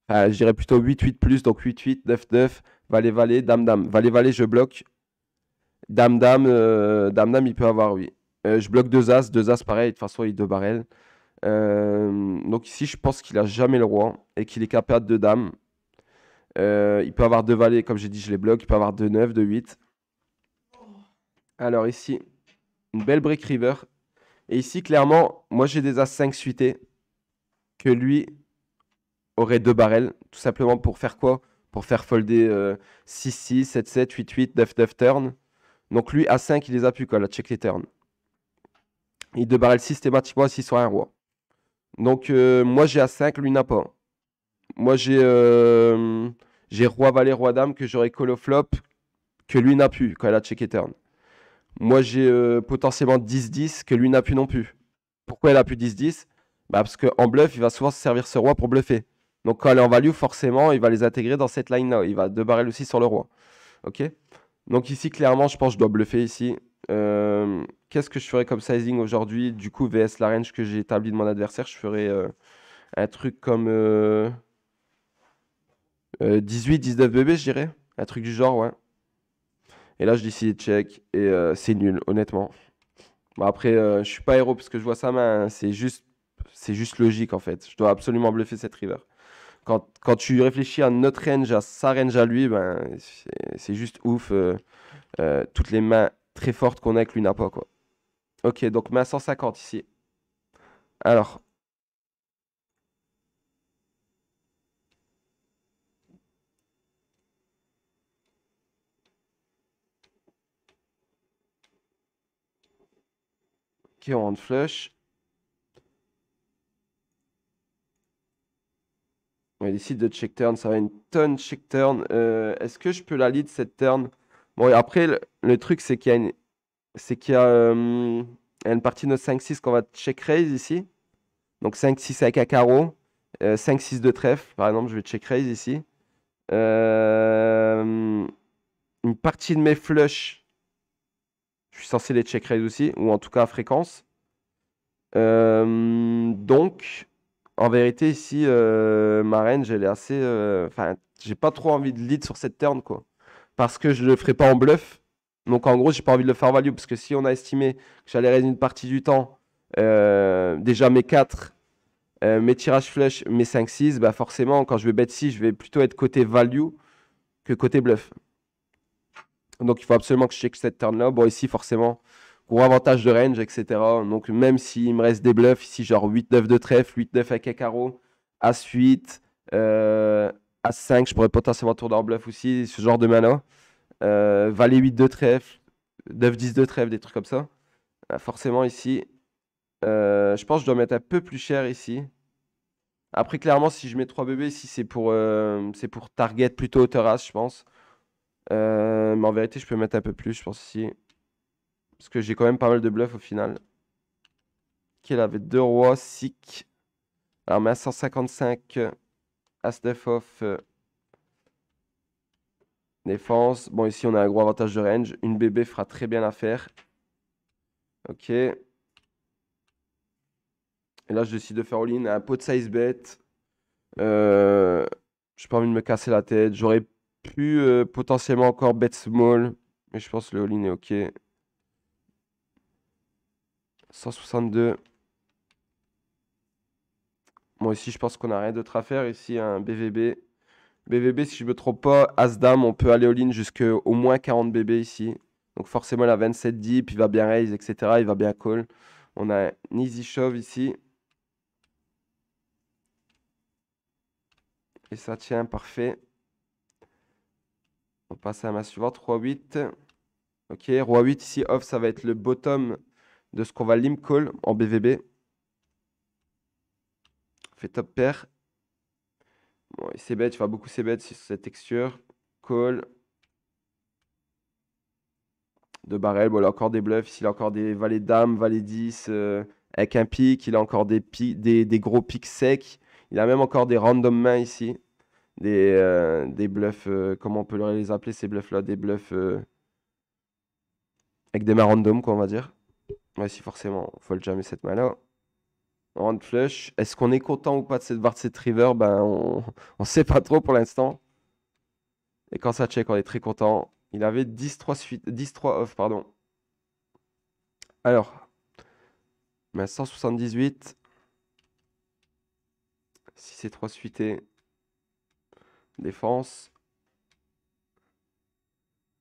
Enfin, je dirais plutôt 8-8 plus, donc 8-8, 9-9, valet-valet, dame-dame. Valet-valet, je bloque. Dame-dame, dame-dame, il peut avoir, oui. Je bloque deux as, pareil, de toute façon, il deux barrel. Donc ici, je pense qu'il a jamais le roi et qu'il est capable de dame. Il peut avoir deux valets, comme j'ai dit, je les bloque. Il peut avoir deux 9, deux 8. Alors ici, une belle brick river. Et ici, clairement, moi j'ai des as 5 suités que lui aurait deux barrels. Tout simplement pour faire quoi? Pour faire folder 6-6, 7-7, 8-8, 9-9 turn. Donc lui, A5, il les a plus, quoi, la check les turns. Il deux barrel systématiquement s'il soit un roi. Donc moi j'ai A5, lui n'a pas. Moi j'ai roi, valet, roi, dame que j'aurais call au flop que lui n'a plus quand elle a checké turn. Moi j'ai potentiellement 10-10 que lui n'a plus non plus. Pourquoi elle a plus 10-10? Bah parce qu'en bluff, il va souvent se servir ce roi pour bluffer. Donc quand elle est en value, forcément, il va les intégrer dans cette line-là. Il va deux barrels aussi sur le roi. Ok? Donc ici, clairement, je pense que je dois bluffer ici. Qu'est-ce que je ferais comme sizing aujourd'hui? Du coup, VS la range que j'ai établi de mon adversaire, je ferais un truc comme 18-19 bébés, je dirais. Un truc du genre, ouais. Et là, je décide de check et c'est nul, honnêtement. Bon, après, je suis pas héros parce que je vois sa main, hein. C'est juste logique en fait. Je dois absolument bluffer cette river. Quand tu réfléchis à notre range, à sa range à lui, ben, c'est juste ouf. Toutes les mains très fortes qu'on a que lui n'a pas, quoi. Ok, donc main 150 ici. Alors, ok, on rentre flush. On décide de check turn, ça va une tonne check turn. Est-ce que je peux la lead cette turn? Bon, et après, le truc, c'est qu'il y a une partie de notre 5-6 qu'on va check raise ici. Donc 5-6 avec un carreau. 5-6 de trèfle, par exemple, je vais check raise ici. Une partie de mes flushs, je suis censé les check raise aussi, ou en tout cas à fréquence. Donc, en vérité, ici, ma range, elle est assez. Enfin, j'ai pas trop envie de lead sur cette turn, quoi. Parce que je le ferai pas en bluff. Donc, en gros, j'ai pas envie de le faire value. Parce que si on a estimé que j'allais raise une partie du temps, déjà mes 4, mes tirages flush, mes 5-6, bah forcément, quand je vais bet 6, je vais plutôt être côté value que côté bluff. Donc, il faut absolument que je check cette turn-là. Bon, ici, forcément, gros avantage de range, etc. Donc, même s'il me reste des bluffs, ici, genre 8-9 de trèfle, 8-9 avec un carreau, As-8, As-5, je pourrais potentiellement tourner en bluff aussi, ce genre de mana. Valet 8 de trèfle, 9-10 de trèfle, des trucs comme ça. Forcément, ici, je pense que je dois mettre un peu plus cher ici. Après, clairement, si je mets 3 bébés, ici, c'est pour target plutôt hauteur As, je pense. Mais en vérité, je peux mettre un peu plus, je pense, ici. Parce que j'ai quand même pas mal de bluffs au final. Ok, il avait 2 rois, sick. Alors, mais à 155, As-9 off, défense. Bon, ici, on a un gros avantage de range. Une bébé fera très bien l'affaire. Ok. Et là, je décide de faire all-in. Un pot de size bet. J'ai pas envie de me casser la tête. J'aurais pu potentiellement encore bet small. Mais je pense que le all-in est ok. 162. Bon, ici, je pense qu'on n'a rien d'autre à faire. Ici, un BVB. BVB, si je me trompe pas, As-Dame, on peut aller all-in jusqu'à au moins 40 BB ici. Donc forcément, il a 27 deep, il va bien raise, etc. Il va bien call. On a un easy shove ici. Et ça tient, parfait. On passe à la main suivante, Roi-8. Ok, Roi-8 ici, off, ça va être le bottom de ce qu'on va limp call en BVB. Fait top pair. Bon, il c-bet, il va beaucoup c-bet sur cette texture. Call. De barrel, bon, il a encore des bluffs. Ici, il a encore des valets dames, valets 10 avec un pic. Il a encore des gros pics secs. Il a même encore des random mains ici. Des bluffs, comment on peut les appeler ces bluffs-là? Des bluffs avec des mains random, quoi, on va dire. Ouais, si forcément, on fold jamais cette main-là. Hand flush. Est-ce qu'on est content ou pas de cette cette river? Ben, on sait pas trop pour l'instant. Et quand ça check, on est très content. Il avait 10-3 10-3 off, pardon. Alors, ben 178. Si c'est 3 suités. Défense.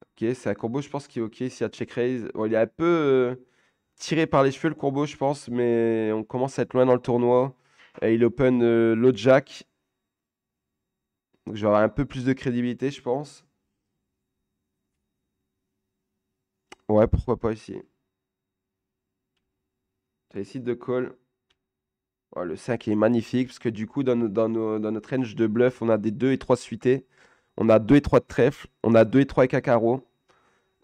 Ok, c'est un combo, je pense, qui est ok. S'il y a check raise. Bon, il est un peu tiré par les cheveux le combo, je pense, mais on commence à être loin dans le tournoi. Et il open l'autre jack. Donc j'aurai un peu plus de crédibilité, je pense. Ouais, pourquoi pas ici. Ça décide de call. Ouais, le 5 est magnifique, parce que du coup, dans notre range de bluff, on a des 2 et 3 suités. On a 2 et 3 de trèfle. On a 2 et 3 avec un carreau.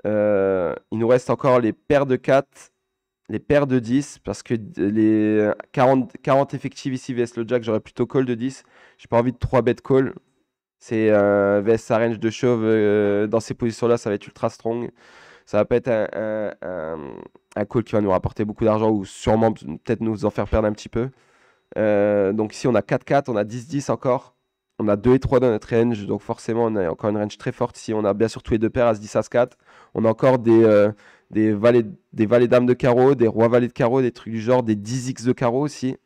Il nous reste encore les paires de 4, les paires de 10, parce que les 40 effectives ici, vs le jack, j'aurais plutôt call de 10. J'ai pas envie de 3 bet call. C'est vs sa range de shove dans ces positions-là, ça va être ultra strong. Ça va pas être un call qui va nous rapporter beaucoup d'argent ou sûrement peut-être nous en faire perdre un petit peu. Donc ici, on a 4-4, on a 10-10 encore. On a 2 et 3 dans notre range, donc forcément, on a encore une range très forte ici. On a bien sûr tous les deux paires, As-10, As-4. On a encore des valets dames de carreau, des rois valets de carreau, des trucs du genre, des 10x de carreau aussi.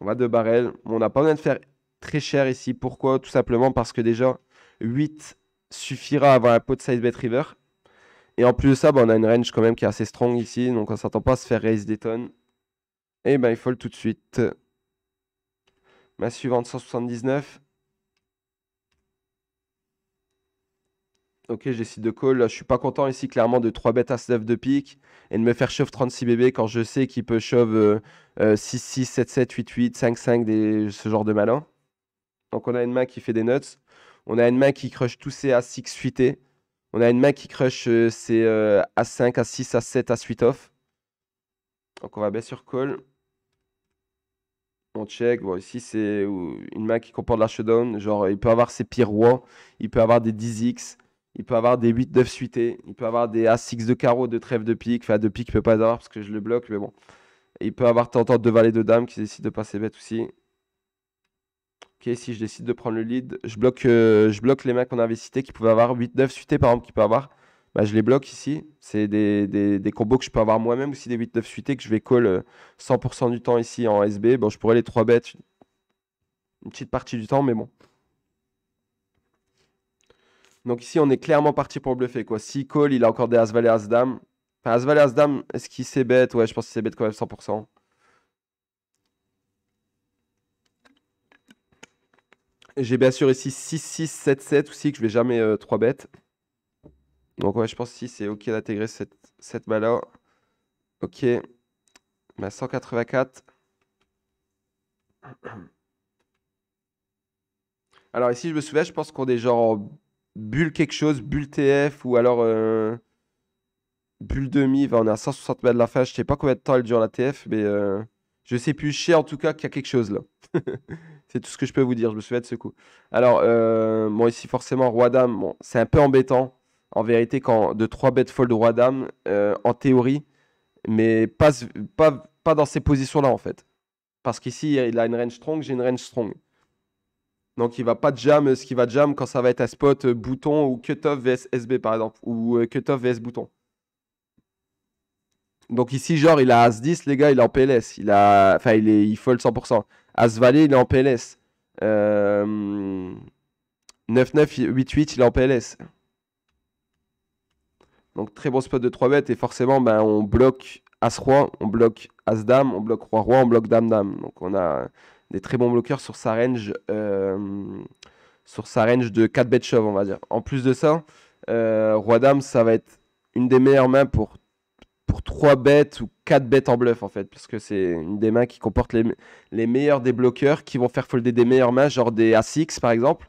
On va de barrel. On n'a pas besoin de faire très cher ici. Pourquoi? Tout simplement parce que déjà, 8 suffira à avoir un pot de size bet river. Et en plus de ça, bah, on a une range quand même qui est assez strong ici, donc on s'attend pas à se faire raise des tonnes. Et ben il fold tout de suite. Ma suivante 179. Ok, je décide de call. Je suis pas content ici clairement de 3 bêtes as 9 de pique et de me faire shove 36 bébés quand je sais qu'il peut shove 6-6, 7-7, 8-8, 5-5, ce genre de malin. Donc on a une main qui fait des nuts. On a une main qui crush tous ses As6 suités. On a une main qui crush ses As5, As6, As7, As8 off. Donc on va bien sûr call. On check. Bon, ici, c'est une main qui comporte la showdown. Genre, il peut avoir ses pires rois. Il peut avoir des 10x. Il peut avoir des 8-9 suités. Il peut avoir des As-6 de carreau, de trèfle de pique. Enfin, de pique, il peut pas avoir parce que je le bloque. Mais bon. Et il peut avoir de temps en temps deux valets de dames qui décident de passer bête aussi. Ok, si je décide de prendre le lead, je bloque les mains qu'on avait cités qui pouvaient avoir 8-9 suités, par exemple, qui peut avoir. Bah, je les bloque ici. C'est des combos que je peux avoir moi-même, aussi des 8-9 suités que je vais call 100% du temps ici en SB. Bon, je pourrais les 3 bêtes une petite partie du temps, mais bon. Donc ici, on est clairement parti pour bluffer, quoi. Si call, il a encore des As-Valet, As-Dame. Enfin, As-Valet, As-Dame, est-ce qu'il sait bet? Ouais, je pense qu'il sait bet quand même 100%. J'ai bien sûr ici 6-6, 7-7 aussi, que je vais jamais 3 bêtes. Donc ouais, je pense que c'est ok d'intégrer cette main-là. Ok. Ma 184. Alors ici, je me souviens, je pense qu'on est genre bulle quelque chose, bulle TF ou alors bulle demi. On est à 160 mètres de la fin. Je sais pas combien de temps elle dure la TF, mais je sais plus. Je sais en tout cas qu'il y a quelque chose là. C'est tout ce que je peux vous dire. Je me souviens de ce coup. Alors, bon, ici, forcément, Roi-Dame, bon, c'est un peu embêtant. En vérité, quand de 3 bêtes fold Roi-Dame, en théorie, mais pas dans ces positions-là en fait. Parce qu'ici, il a une range strong, j'ai une range strong. Donc il va pas jam ce qui va jam quand ça va être un spot bouton ou cutoff vs SB par exemple. Ou cutoff vs bouton. Donc ici, genre, il a As-10, les gars, il est en PLS. Enfin, il fold 100%. As-Valet, il est en PLS. Euh, 9-9, 8-8, il est en PLS. Donc très bon spot de 3 bêtes et forcément ben, on bloque As-Roi, on bloque As-Dame, on bloque Roi-Roi, on bloque Dame-Dame. Donc on a des très bons bloqueurs sur sa range de 4 bêtes shove, on va dire. En plus de ça, Roi-Dame, ça va être une des meilleures mains pour 3 bêtes ou 4 bêtes en bluff en fait, parce que c'est une des mains qui comporte les meilleurs des bloqueurs qui vont faire folder des meilleures mains, genre des As-X par exemple.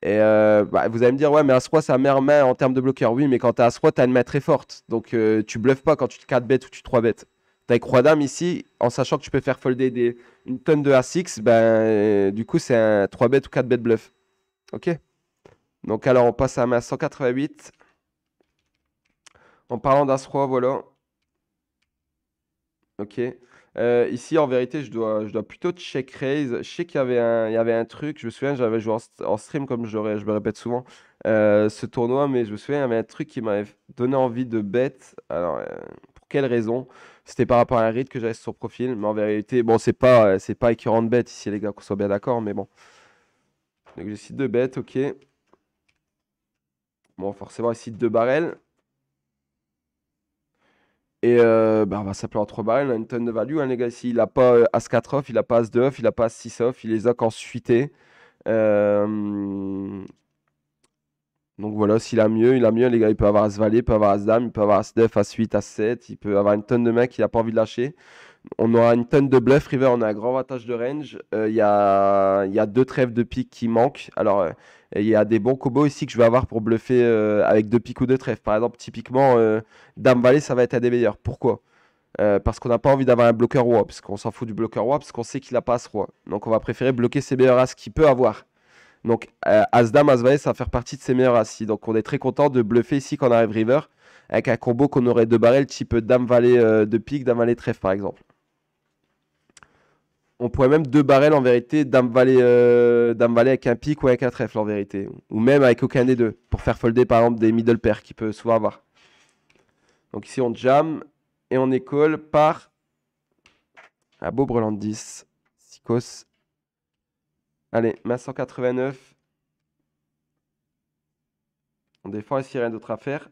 Et bah, vous allez me dire, ouais, mais As-Roi, c'est la meilleure main en termes de bloqueur. Oui, mais quand t'as As-Roi, t'as une main très forte. Donc tu bluffes pas quand tu te 4 bêtes ou tu 3 bêtes. T'as avec Roi-Dame ici, en sachant que tu peux faire folder une tonne de As-X, ben, du coup, c'est un 3 bêtes ou 4 bêtes bluff. Ok? Donc alors, on passe à la main 188. En parlant d'As-Roi, voilà. Ok. Ici, en vérité, je dois plutôt check raise. Je sais qu'il y avait un truc, je me souviens, j'avais joué en stream, comme je me répète souvent, ce tournoi, mais je me souviens, il y avait un truc qui m'avait donné envie de bet. Alors, pour quelle raison? C'était par rapport à un read que j'avais sur son profil, mais en vérité, bon, c'est pas écœurant de bet ici, les gars, qu'on soit bien d'accord, mais bon. Donc, j'ai décide de bet, ok. Bon, forcément, ici, 2 barrels. Et bah, on va s'appeler en 3 barrels, on a une tonne de value, hein, les gars. Ici, il n'a pas As-4 off, il n'a pas As-2 off, il n'a pas As-6 off, il les a qu'en suité. Euh, Donc voilà, s'il a mieux, il a mieux, les gars. Il peut avoir As-Valet, il peut avoir As-Dame, il peut avoir As-9, As-8, As-7, il peut avoir une tonne de mecs qu'il n'a pas envie de lâcher. On aura une tonne de bluff, river, on a un grand avantage de range. Il y a 2 trèfles de pique qui manquent. Alors, il y a des bons combos ici que je vais avoir pour bluffer avec 2 piques ou 2 trèfles. Par exemple, typiquement, Dame-Valet, ça va être un des meilleurs. Pourquoi? Parce qu'on n'a pas envie d'avoir un bloqueur roi, parce qu'on s'en fout du bloqueur roi, parce qu'on sait qu'il n'a pas As-Roi. Donc, on va préférer bloquer ses meilleurs As qu'il peut avoir. Donc, As-Dame, As-Valet, ça va faire partie de ses meilleurs As ici. Donc, on est très content de bluffer ici quand on arrive river, avec un combo qu'on aurait de barrel type Dame-Valet de pique, Dame-Valet trèfle, par exemple. On pourrait même 2 barrels en vérité, Dame-Valet avec un pique ou avec un trèfle en vérité. Ou même avec aucun des deux, pour faire folder par exemple des middle pairs qui peut souvent avoir. Donc ici on jam et on école par un beau brelan de 10. Sikos. Allez, main 189. On défend ici, rien d'autre à faire.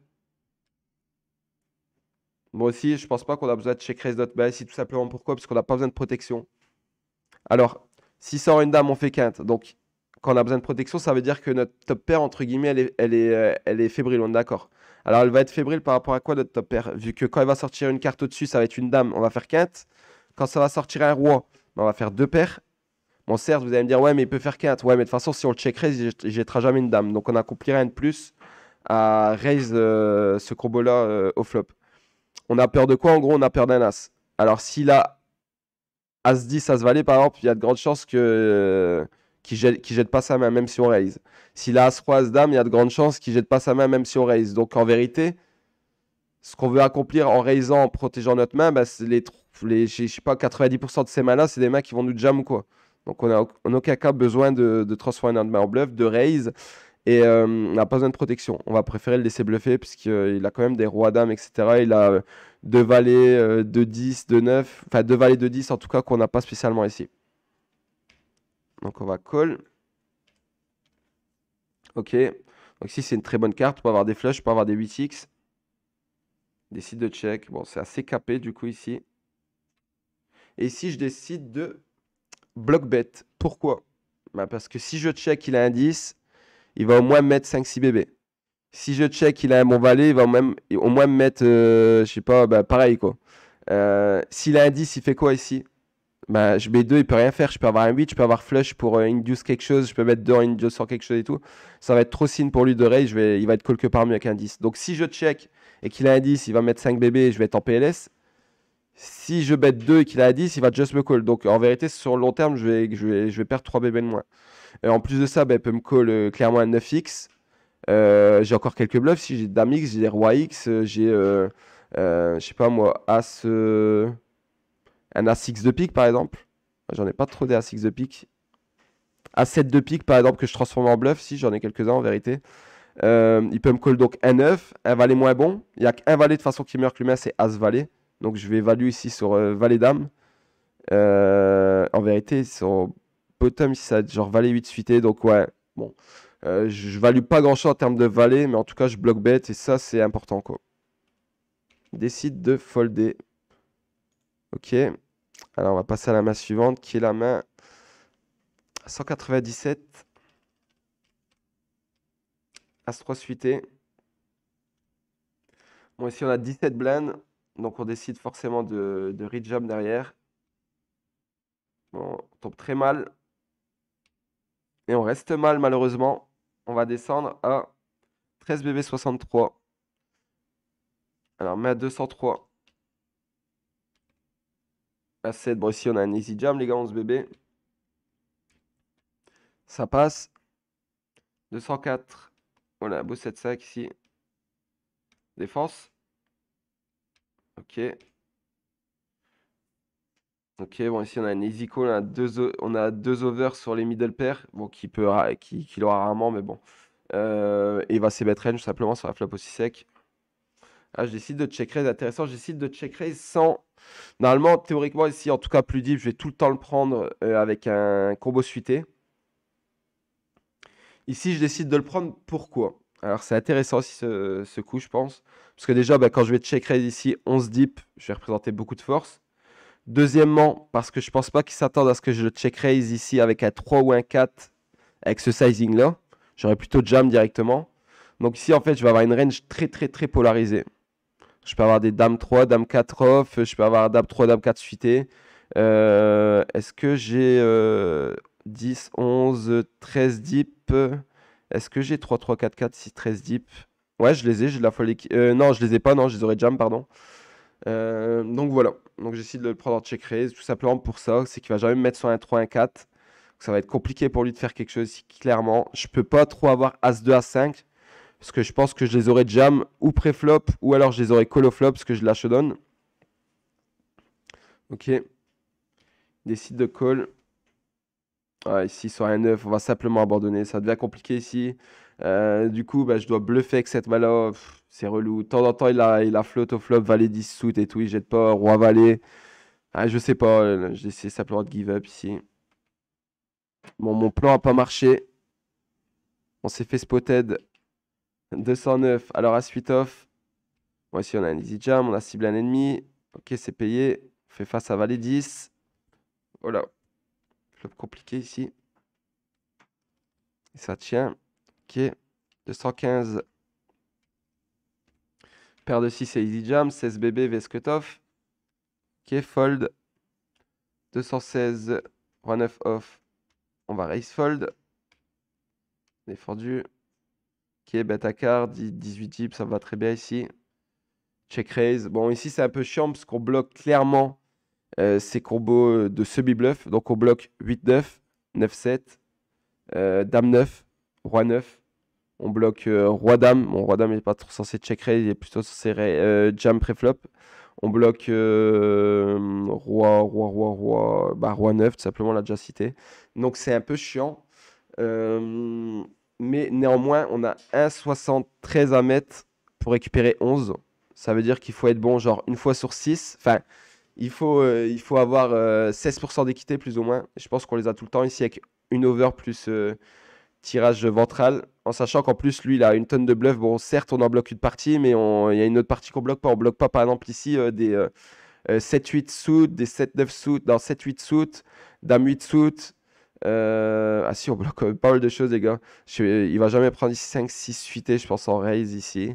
Moi aussi, je pense pas qu'on a besoin de check raise notre base ici, tout simplement pourquoi? Parce qu'on n'a pas besoin de protection. Alors, si sort une dame, on fait quinte. Donc, quand on a besoin de protection, ça veut dire que notre top pair, entre guillemets, elle est fébrile, on est d'accord. Alors, elle va être fébrile par rapport à quoi notre top pair? Vu que quand elle va sortir une carte au-dessus, ça va être une dame, on va faire quinte. Quand ça va sortir un roi, on va faire 2 paires. Bon, certes, vous allez me dire, ouais, mais il peut faire quinte. Ouais, mais de toute façon, si on le check raise, il jettera jamais une dame. Donc, on accomplira un de plus à raise ce combo-là au flop. On a peur de quoi? En gros, on a peur d'un as. Alors, s'il a As-10, As-Valet, par exemple, il y a de grandes chances qu'il jette pas sa main, même si on raise. S'il a As-Roi, As-Dame, il y a de grandes chances qu'il jette pas sa main, même si on raise. Donc, en vérité, ce qu'on veut accomplir en raisant, en protégeant notre main, bah, c'est je sais pas, 90% de ces mains-là, c'est des mains qui vont nous jam ou quoi. Donc, on n'a en aucun cas besoin de transformer notre main en bluff, de raise. Et on n'a pas besoin de protection. On va préférer le laisser bluffer puisqu'il a quand même des rois dames, etc. Il a 2 valets, 2 10, 2 9. Enfin, 2 valets, 2 10 en tout cas qu'on n'a pas spécialement ici. Donc on va call. Ok. Donc ici c'est une très bonne carte. On peut avoir des flushs, on peut avoir des 8x. Décide de check. Bon, c'est assez capé du coup ici. Et ici je décide de block bet. Pourquoi? Bah, parce que si je check, il a un 10, il va au moins mettre 5-6 bébés. Si je check, il a un bon valet, il va au moins me mettre, je sais pas, bah, pareil quoi. S'il a un 10, il fait quoi ici? Bah, je mets 2, il peut rien faire. Je peux avoir un 8, je peux avoir flush pour induce quelque chose, je peux mettre 2 en induce sur quelque chose et tout. Ça va être trop signe pour lui de raise, il va être quelque part mieux avec un 10. Donc si je check et qu'il a un 10, il va mettre 5 bébés et je vais être en PLS. Si je bet 2 et qu'il a un 10, il va just me call. Donc en vérité, sur le long terme, je vais perdre 3 bébés de moins. En plus de ça, bah, il peut me call clairement un 9x. J'ai encore quelques bluffs. Si j'ai Dame X, j'ai des Roi X, je sais pas moi, un As-X de pique par exemple. J'en ai pas trop des As-X de pique. As-7 de pique par exemple que je transforme en bluff, si j'en ai quelques-uns en vérité. Il peut me call donc un 9, un valet moins bon. Il n'y a qu'un valet de façon qui meurt que l'humain, c'est As-Valet. Donc je vais value ici sur Valet-Dame. En vérité, bottom ici, ça va être genre valet 8 suité. Donc ouais, bon. Je value pas grand-chose en termes de valet, mais en tout cas, je bloque bet et ça, c'est important, quoi. Décide de folder. Ok. Alors, on va passer à la main suivante, qui est la main 197. As-3 suité. Bon, ici, on a 17 blindes. Donc, on décide forcément de rejam derrière. Bon, on tombe très mal. Et on reste mal, malheureusement. On va descendre à 13 BB 63. Alors, main 203. À 7. Bon, ici, on a un easy jam, les gars, 11 BB. Ça passe. 204. Voilà, beau 7-5 ici. Défense. Ok. Ok, bon, ici on a un easy call, on a deux overs sur les middle pairs, bon, qui l'aura rarement, mais bon. Et il va ses bet range simplement sur la flop aussi sec. Ah, je décide de check raise, intéressant, je décide de check raise sans. Normalement, théoriquement, ici, en tout cas plus deep, je vais tout le temps le prendre avec un combo suité. Ici, je décide de le prendre, pourquoi? Alors, c'est intéressant aussi ce coup, je pense. Parce que déjà, bah, quand je vais check raise ici, 11 deep, je vais représenter beaucoup de force. Deuxièmement, parce que je pense pas qu'ils s'attendent à ce que je le check raise ici avec un 3 ou un 4 avec ce sizing là. J'aurais plutôt jam directement. Donc ici, en fait, je vais avoir une range très très très polarisée. Je peux avoir des dames 3, dame 4 off, je peux avoir dame 3, dame 4 suité. Est-ce que j'ai 10, 11, 13 deep? Est-ce que j'ai 3, 3, 4, 4, 6, 13 deep? Ouais, je les ai, j'ai de la folie. Non, je les ai pas, non, je les aurais jam, pardon. Donc voilà, donc j'essaie de le prendre en check raise, tout simplement pour ça, c'est qu'il va jamais me mettre sur un 3, un 4. Donc ça va être compliqué pour lui de faire quelque chose ici, clairement. Je peux pas trop avoir As-2, As-5, parce que je pense que je les aurais jam ou pré-flop, ou alors je les aurais call au flop, parce que je lâche donne. Ok, décide de call. Ah, ici sur un 9, on va simplement abandonner, ça devient compliqué ici. Du coup, bah, je dois bluffer avec cette main-là. C'est relou. De temps en temps, il a float au flop, valet 10 suit et tout. Il jette pas, roi valet. Ah, je sais pas. J'ai essayé simplement de give up ici. Bon, mon plan a pas marché. On s'est fait spotted. 209. Alors, à suite off. Bon, ici, on a un easy jam. On a ciblé un ennemi. Ok, c'est payé. On fait face à valet 10. Voilà. Flop compliqué ici. Et ça tient. Ok. 215. Paire de 6 et easy jam. 16 BB, vs cutoff. Ok, fold. 216. Roi 9 off. On va raise fold. Défendu. Ok, bet à card. 18 types, ça va très bien ici. Check raise. Bon, ici, c'est un peu chiant parce qu'on bloque clairement ces combos de semi-bluff. Donc, on bloque 8-9, 9-7, Dame 9, Roi 9. On bloque Roi-Dame. Bon, Roi-Dame n'est pas trop censé check raise, il est plutôt censé jam pré-flop. On bloque Roi, bah, Roi 9, tout simplement, on l'a déjà cité. Donc, c'est un peu chiant. Mais néanmoins, on a 1,73 à mettre pour récupérer 11. Ça veut dire qu'il faut être bon, genre une fois sur 6. Enfin, il faut avoir 16% d'équité plus ou moins. Je pense qu'on les a tout le temps ici avec une over plus tirage ventral. En sachant qu'en plus, lui, il a une tonne de bluff. Bon, certes, on en bloque une partie, mais il y a une autre partie qu'on bloque pas. On bloque pas, par exemple, ici des 7-8 suits, des 7-9 suits, dans 7-8 suits, dame 8 suits. Ah si, on bloque pas mal de choses, les gars. Il va jamais prendre ici 5-6 suités, je pense, en raise ici.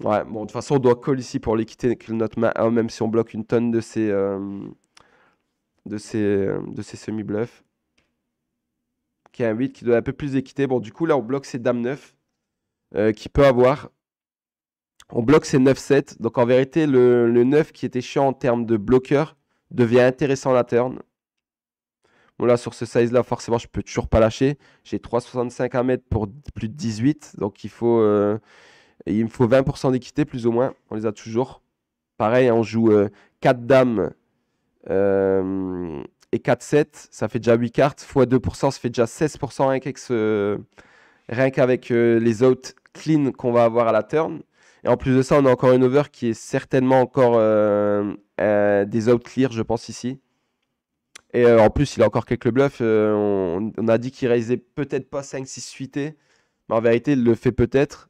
Ouais, bon, de toute façon, on doit call ici pour l'équité que notre main 1, même si on bloque une tonne de ces semi-bluffs. Qui a un 8 qui doit un peu plus d'équité. Bon, du coup, là, on bloque ces dames 9 qui peut avoir. On bloque ces 9-7. Donc, en vérité, le 9 qui était chiant en termes de bloqueur devient intéressant à la turn. Bon, là, sur ce size-là, forcément, je peux toujours pas lâcher. J'ai 3,65 à mettre pour plus de 18. Donc, il me faut 20% d'équité, plus ou moins. On les a toujours. Pareil, hein, on joue 4 dames et 4-7. Ça fait déjà 8 cartes. Fois 2%, ça fait déjà 16% rien qu'avec les out clean qu'on va avoir à la turn. Et en plus de ça, on a encore une over qui est certainement encore des out clear, je pense, ici. Et en plus, il a encore quelques bluffs. On a dit qu'il raisait peut-être pas 5-6 suités. Mais en vérité, il le fait peut-être.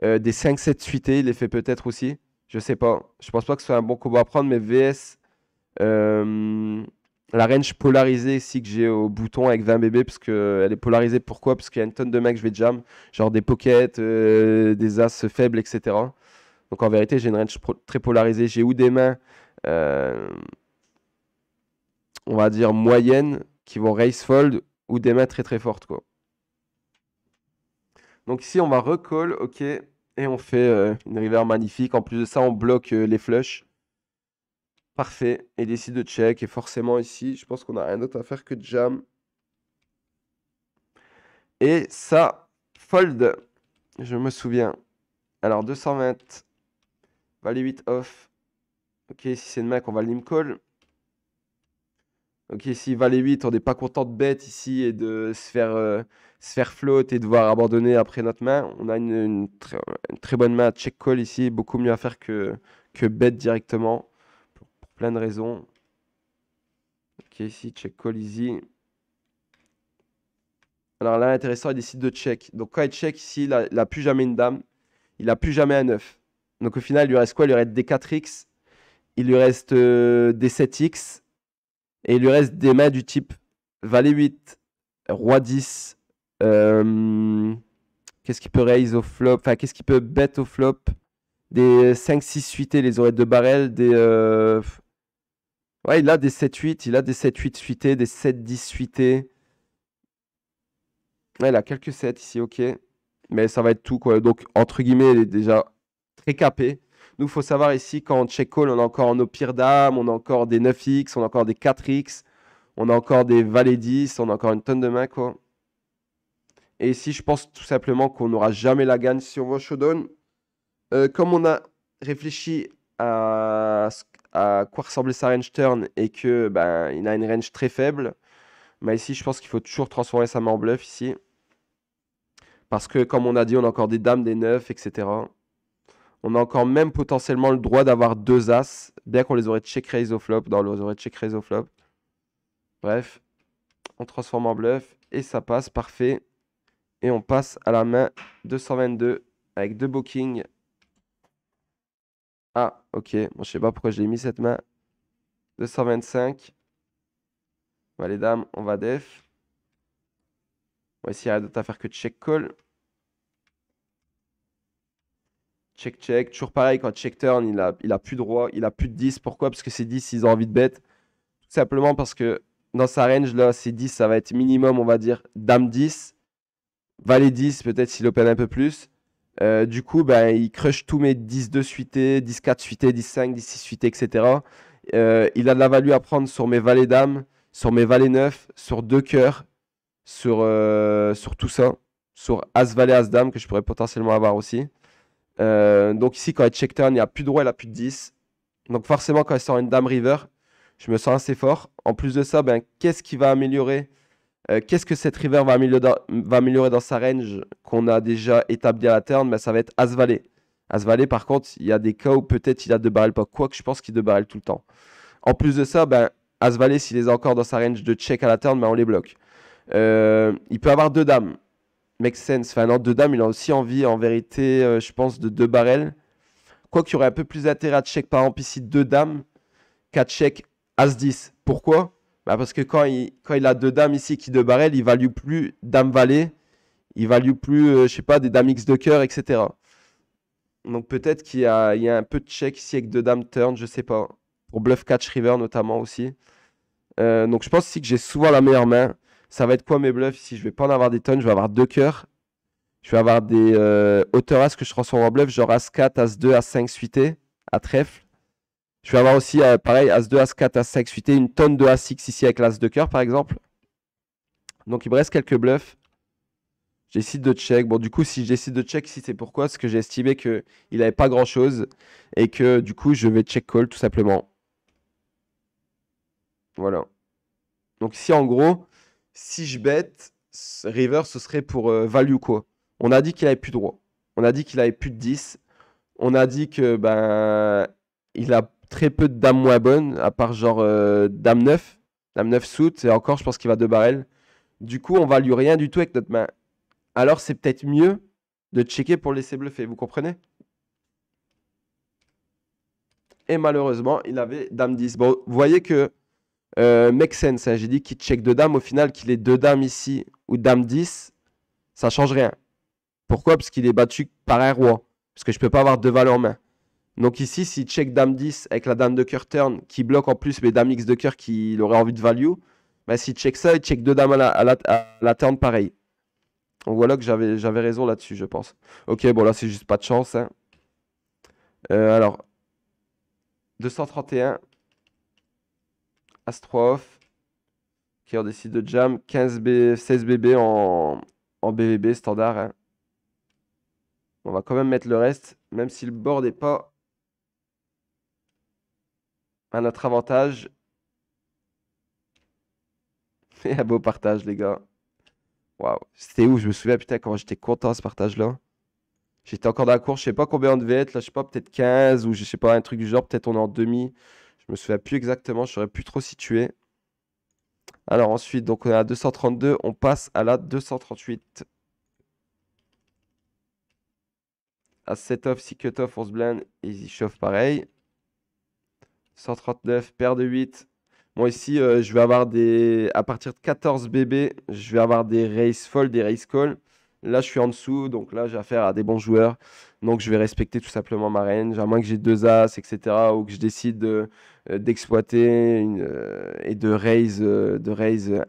Des 5-7 suités, il les fait peut-être aussi. Je sais pas. Je pense pas que ce soit un bon combo à prendre, mais VS. La range polarisée ici que j'ai au bouton avec 20 bébés, parce qu'elle est polarisée. Pourquoi? Parce qu'il y a une tonne de mecs que je vais jam. Genre des pockets, des as faibles, etc. Donc en vérité, j'ai une range très polarisée. J'ai ou des mains, on va dire, moyennes, qui vont raise fold, ou des mains très très fortes, quoi. Donc ici, on va recall, ok, et on fait une river magnifique. En plus de ça, on bloque les flushs. Parfait. Et décide de check. Et forcément, ici, je pense qu'on n'a rien d'autre à faire que de jam. Et ça, fold. Je me souviens. Alors, 220. Valet 8 off. Ok, si c'est une main, on va lim call. Ok, ici, valet 8, on n'est pas content de bet ici et de se faire float et devoir abandonner après notre main. On a une très bonne main à check call ici. Beaucoup mieux à faire que bet directement. Pour plein de raisons. Ok, ici, check call easy. Alors là, intéressant, il décide de check. Donc quand il check ici, il n'a plus jamais une dame. Il n'a plus jamais un 9. Donc au final, il lui reste quoi? Il lui reste des 4x. Il lui reste des 7x. Et il lui reste des mains du type valet 8, roi 10. Qu'est-ce qu'il peut raise au flop? Enfin, qu'est-ce qu'il peut bet au flop? Des 5-6 suités, les oreilles de barrel. Ouais, il a des 7-8. Il a des 7-8 suités, des 7-10 suités. Ouais, il a quelques 7 ici, ok. Mais ça va être tout, quoi. Donc, entre guillemets, il est déjà très capé. Nous, il faut savoir ici, quand on check call, on a encore nos pires dames, on a encore des 9x, on a encore des 4x, on a encore des valets 10, on a encore une tonne de mains, quoi. Et ici, je pense tout simplement qu'on n'aura jamais la gagne si on va showdown. Comme on a réfléchi à quoi ressemblait sa range turn et que ben, il a une range très faible, mais ici, je pense qu'il faut toujours transformer sa main en bluff ici. Parce que, comme on a dit, on a encore des dames, des 9, etc. On a encore même potentiellement le droit d'avoir 2 as, bien qu'on les aurait check raise au flop, dans les aurait check raise au flop. Bref, on transforme en bluff et ça passe, parfait. Et on passe à la main 222 avec 2 beaux kings. Ah, ok, bon, je sais pas pourquoi je l'ai mis cette main. 225. Bon, les dames, on va def. On va essayer d'autre à faire que check call. Check, check. Toujours pareil, quand check turn, il a plus de roi, il a plus de 10. Pourquoi? Parce que ces 10, ils ont envie de bet. Tout simplement parce que dans sa range, là, ces 10, ça va être minimum, on va dire, dame 10. Valet 10, peut-être s'il open un peu plus. Du coup, ben, il crush tous mes 10-2 suités, 10-4 suités, 10-5, 10-6 suités, etc. Il a de la value à prendre sur mes valets dames, sur mes valets 9, sur 2 cœurs, sur tout ça. Sur As-Valet, As-Dame, que je pourrais potentiellement avoir aussi. Donc ici, quand elle check turn, il n'y a plus de roi, il a plus de 10. Donc forcément, quand elle sort une dame river, je me sens assez fort. En plus de ça, ben, qu'est-ce qui va améliorer? Qu'est-ce que cette river va améliorer dans sa range qu'on a déjà établi à la turn? Ben, ça va être As-Valet. As-Valet, par contre, il y a des cas où peut-être il a 2 barrels pas. Quoique je pense qu'il 2 barrels tout le temps. En plus de ça, ben, As-Valet, s'il les a encore dans sa range de check à la turn, ben, on les bloque. Il peut avoir 2 dames. Make sense. Enfin, non, 2 dames, il a aussi envie, en vérité, je pense, de 2 barrels. Quoique il y aurait un peu plus d'intérêt à check, par exemple, ici 2 dames qu'à check As-10. Pourquoi? Bah parce que quand il a 2 dames ici qui 2 barrels, il value plus dame-valet, il value plus, je sais pas, des dames X de cœur, etc. Donc peut-être il y a un peu de check ici avec 2 dames turn, je sais pas. Pour bluff catch river notamment aussi. Donc je pense aussi que j'ai souvent la meilleure main. Ça va être quoi mes bluffs ici? Je vais pas en avoir des tonnes, je vais avoir 2 cœurs. Je vais avoir des hauteurs As que je transforme en bluff, genre As4, As2, As5 suité, à trèfle. Je vais avoir aussi, pareil, As2, As4, As5 suité, une tonne de As6 ici avec l'As de cœur, par exemple. Donc, il me reste quelques bluffs. Je décide de check. Bon, du coup, si je décide de check ici, c'est pourquoi? Parce que j'ai estimé qu'il n'avait pas grand-chose et que, du coup, je vais check call, tout simplement. Voilà. Donc, ici, en gros, si je bet, river, ce serait pour value, quoi. On a dit qu'il avait plus de roi. On a dit qu'il avait plus de 10. On a dit que ben il a très peu de dames moins bonnes, à part genre dame 9. Dame 9 suit, et encore, je pense qu'il va 2 barrels. Du coup, on value rien du tout avec notre main. Alors, c'est peut-être mieux de checker pour laisser bluffer, vous comprenez? Et malheureusement, il avait Dame 10. Bon, vous voyez que make sense, hein, j'ai dit qu'il check 2 dames, au final, qu'il ait 2 dames ici ou Dame 10, ça change rien. Pourquoi? Parce qu'il est battu par un roi. Parce que je peux pas avoir 2 valeurs en main. Donc ici, s'il check Dame 10 avec la Dame de cœur turn, qui bloque en plus mes Dame X de cœur qu'il aurait envie de value, bah, s'il check ça, il check 2 dames à la turn pareil. Donc voilà que j'avais raison là-dessus, je pense. Ok, bon là, c'est juste pas de chance. Hein. Alors, 231. As-3 off. Ok, on décide de jam. 16 BB en BVB standard. Hein. On va quand même mettre le reste, même si le board n'est pas à notre avantage. Et un beau partage, les gars. Waouh. C'était où? Je me souviens, putain, comment j'étais content à ce partage-là. J'étais encore dans la course, je sais pas combien on devait être. Là, je sais pas, peut-être 15 ou je sais pas, un truc du genre. Peut-être on est en demi. Je me souviens plus exactement, je saurais plus trop situé. Alors ensuite, donc on est à 232, on passe à la 238. À 7 off, 6 cut off, on se blinde, easy chauffe pareil. 139, paire de 8. Bon, ici, je vais avoir des. À partir de 14 BB, je vais avoir des race fold, des race call. Là, je suis en dessous, donc là, j'ai affaire à des bons joueurs. Donc, je vais respecter tout simplement ma range, à moins que j'ai 2 as, etc. Ou que je décide d'exploiter et de raise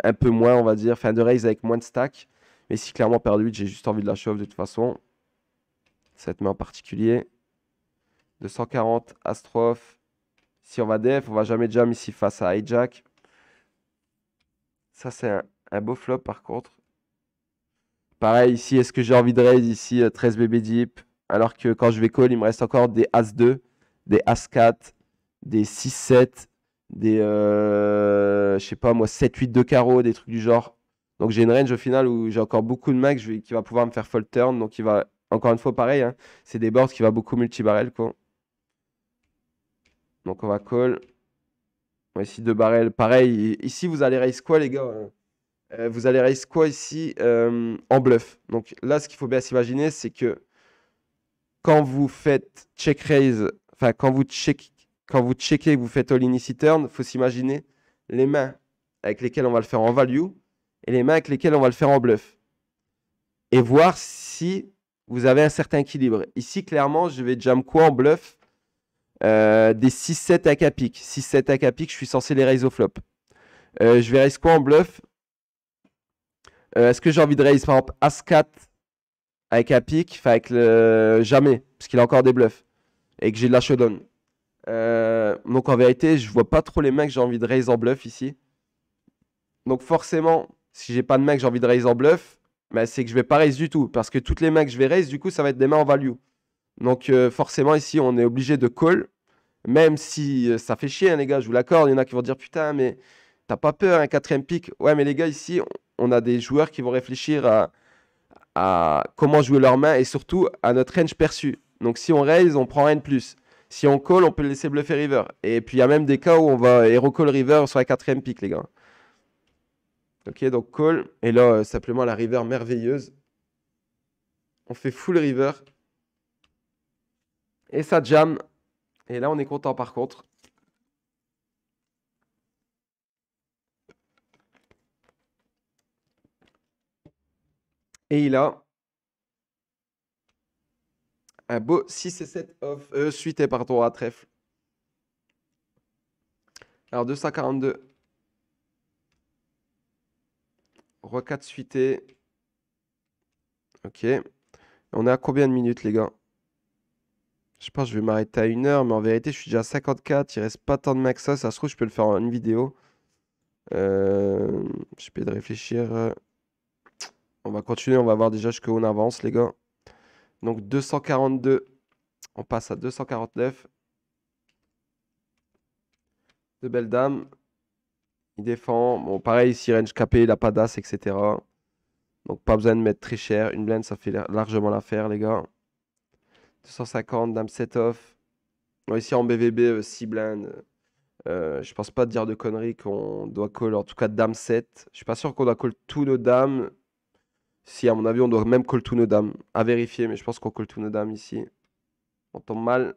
un peu moins, on va dire. Enfin, de raise avec moins de stack. Mais si clairement, paire de 8, j'ai juste envie de la chauffe de toute façon. Cette main en particulier. 240, Astrophe. Si on va def, on va jamais jam ici face à hijack. Ça, c'est un beau flop par contre. Pareil, ici, est-ce que j'ai envie de raise ici 13 BB deep? Alors que quand je vais call, il me reste encore des As-2, des As-4, des 6-7, des, je sais pas moi, 7-8 de carreau, des trucs du genre. Donc j'ai une range au final où j'ai encore beaucoup de mains qui va pouvoir me faire fold turn. Donc il va, encore une fois, pareil, hein, c'est des boards qui va beaucoup multi-barrel, quoi. Donc on va call. Ici, 2 barrels. Pareil, ici, vous allez raise quoi, les gars? Vous allez raise quoi ici en bluff? Donc là, ce qu'il faut bien s'imaginer, c'est que quand vous faites check raise, enfin, quand vous checkez, vous faites all in easy turn, il faut s'imaginer les mains avec lesquelles on va le faire en value et les mains avec lesquelles on va le faire en bluff. Et voir si vous avez un certain équilibre. Ici, clairement, je vais jam quoi en bluff? Des 6-7 avec à pic. 6-7 avec à pic, je suis censé les raise au flop. Je vais raise quoi en bluff? Est-ce que j'ai envie de raise par exemple As-4 avec un pic? Enfin, avec le. Jamais, parce qu'il a encore des bluffs. Et que j'ai de la showdown. Donc en vérité, je vois pas trop les mains que j'ai envie de raise en bluff ici. Donc forcément, si j'ai pas de main que j'ai envie de raise en bluff, bah, c'est que je vais pas raise du tout. Parce que toutes les mains que je vais raise, du coup, ça va être des mains en value. Donc forcément, ici, on est obligé de call. Même si ça fait chier, hein, les gars, je vous l'accorde. Il y en a qui vont dire putain, mais t'as pas peur, un 4ème pick? Ouais, mais les gars, ici, on a des joueurs qui vont réfléchir à comment jouer leurs mains et surtout à notre range perçu. Donc si on raise, on prend rien de plus. Si on call, on peut le laisser bluffer river. Et puis il y a même des cas où on va hero call river sur la 4ème pick, les gars. Ok, donc call. Et là, simplement la river merveilleuse. On fait full river. Et ça jam. Et là, on est content par contre. Et il a un beau 6 et 7 off. Suité, pardon, à trèfle. Alors 242. Roi 4 suité. Ok. On est à combien de minutes, les gars? Je pense que je vais m'arrêter à 1 heure, mais en vérité, je suis déjà à 54. Il reste pas tant de max ça. Ça se trouve, je peux le faire en une vidéo. Je peux de réfléchir. On va continuer. On va voir déjà jusqu'où on avance, les gars. Donc 242. On passe à 249. De belles dames. Il défend. Bon, pareil, ici, range capé, il a pas d'as, etc. Donc pas besoin de mettre très cher. Une blinde, ça fait largement l'affaire, les gars. 250, dame 7 off. Bon, ici en BVB, 6 blindes. Je pense pas dire de conneries qu'on doit call, en tout cas dame 7. Je suis pas sûr qu'on doit call tous nos dames. Si, à mon avis, on doit même call tous nos dames. À vérifier, mais je pense qu'on call tous nos dames ici. On tombe mal.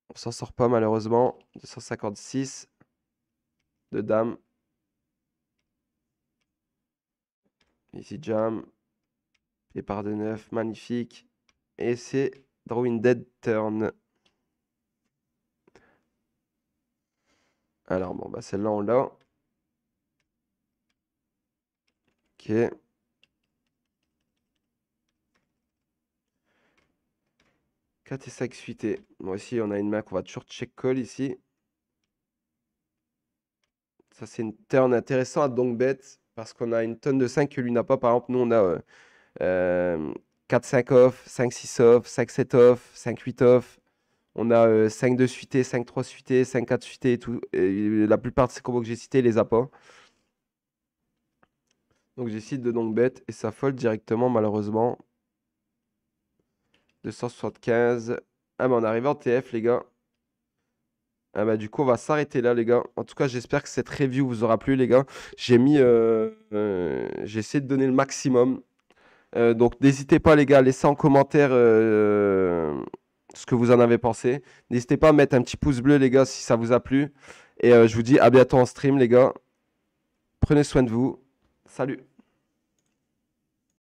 On s'en sort pas malheureusement. 256 de dames. Easy jam. Et par de 9, magnifique. Et c'est drawing dead turn. Alors bon, bah celle-là on l'a. Ok. 4 et 5 suités. Moi aussi, on a une main qu'on va toujours check call ici. Ça, c'est une turn intéressante à donc bet parce qu'on a une tonne de 5 que lui n'a pas. Par exemple, nous, on a 4-5 off, 5-6 off, 5-7 off, 5-8 off. On a 5-2 suité, 5-3 suité, 5-4 suité et tout. Et la plupart de ces combos que j'ai cités, il les a pas. Donc j'essaie de donc bet et ça fold directement malheureusement. 275. Ah bah on arrive en TF les gars. Ah bah du coup on va s'arrêter là les gars. En tout cas j'espère que cette review vous aura plu les gars. J'ai essayé de donner le maximum. Donc n'hésitez pas les gars, laissez en commentaire ce que vous en avez pensé. N'hésitez pas à mettre un petit pouce bleu les gars si ça vous a plu. Et je vous dis à bientôt en stream les gars. Prenez soin de vous. Salut.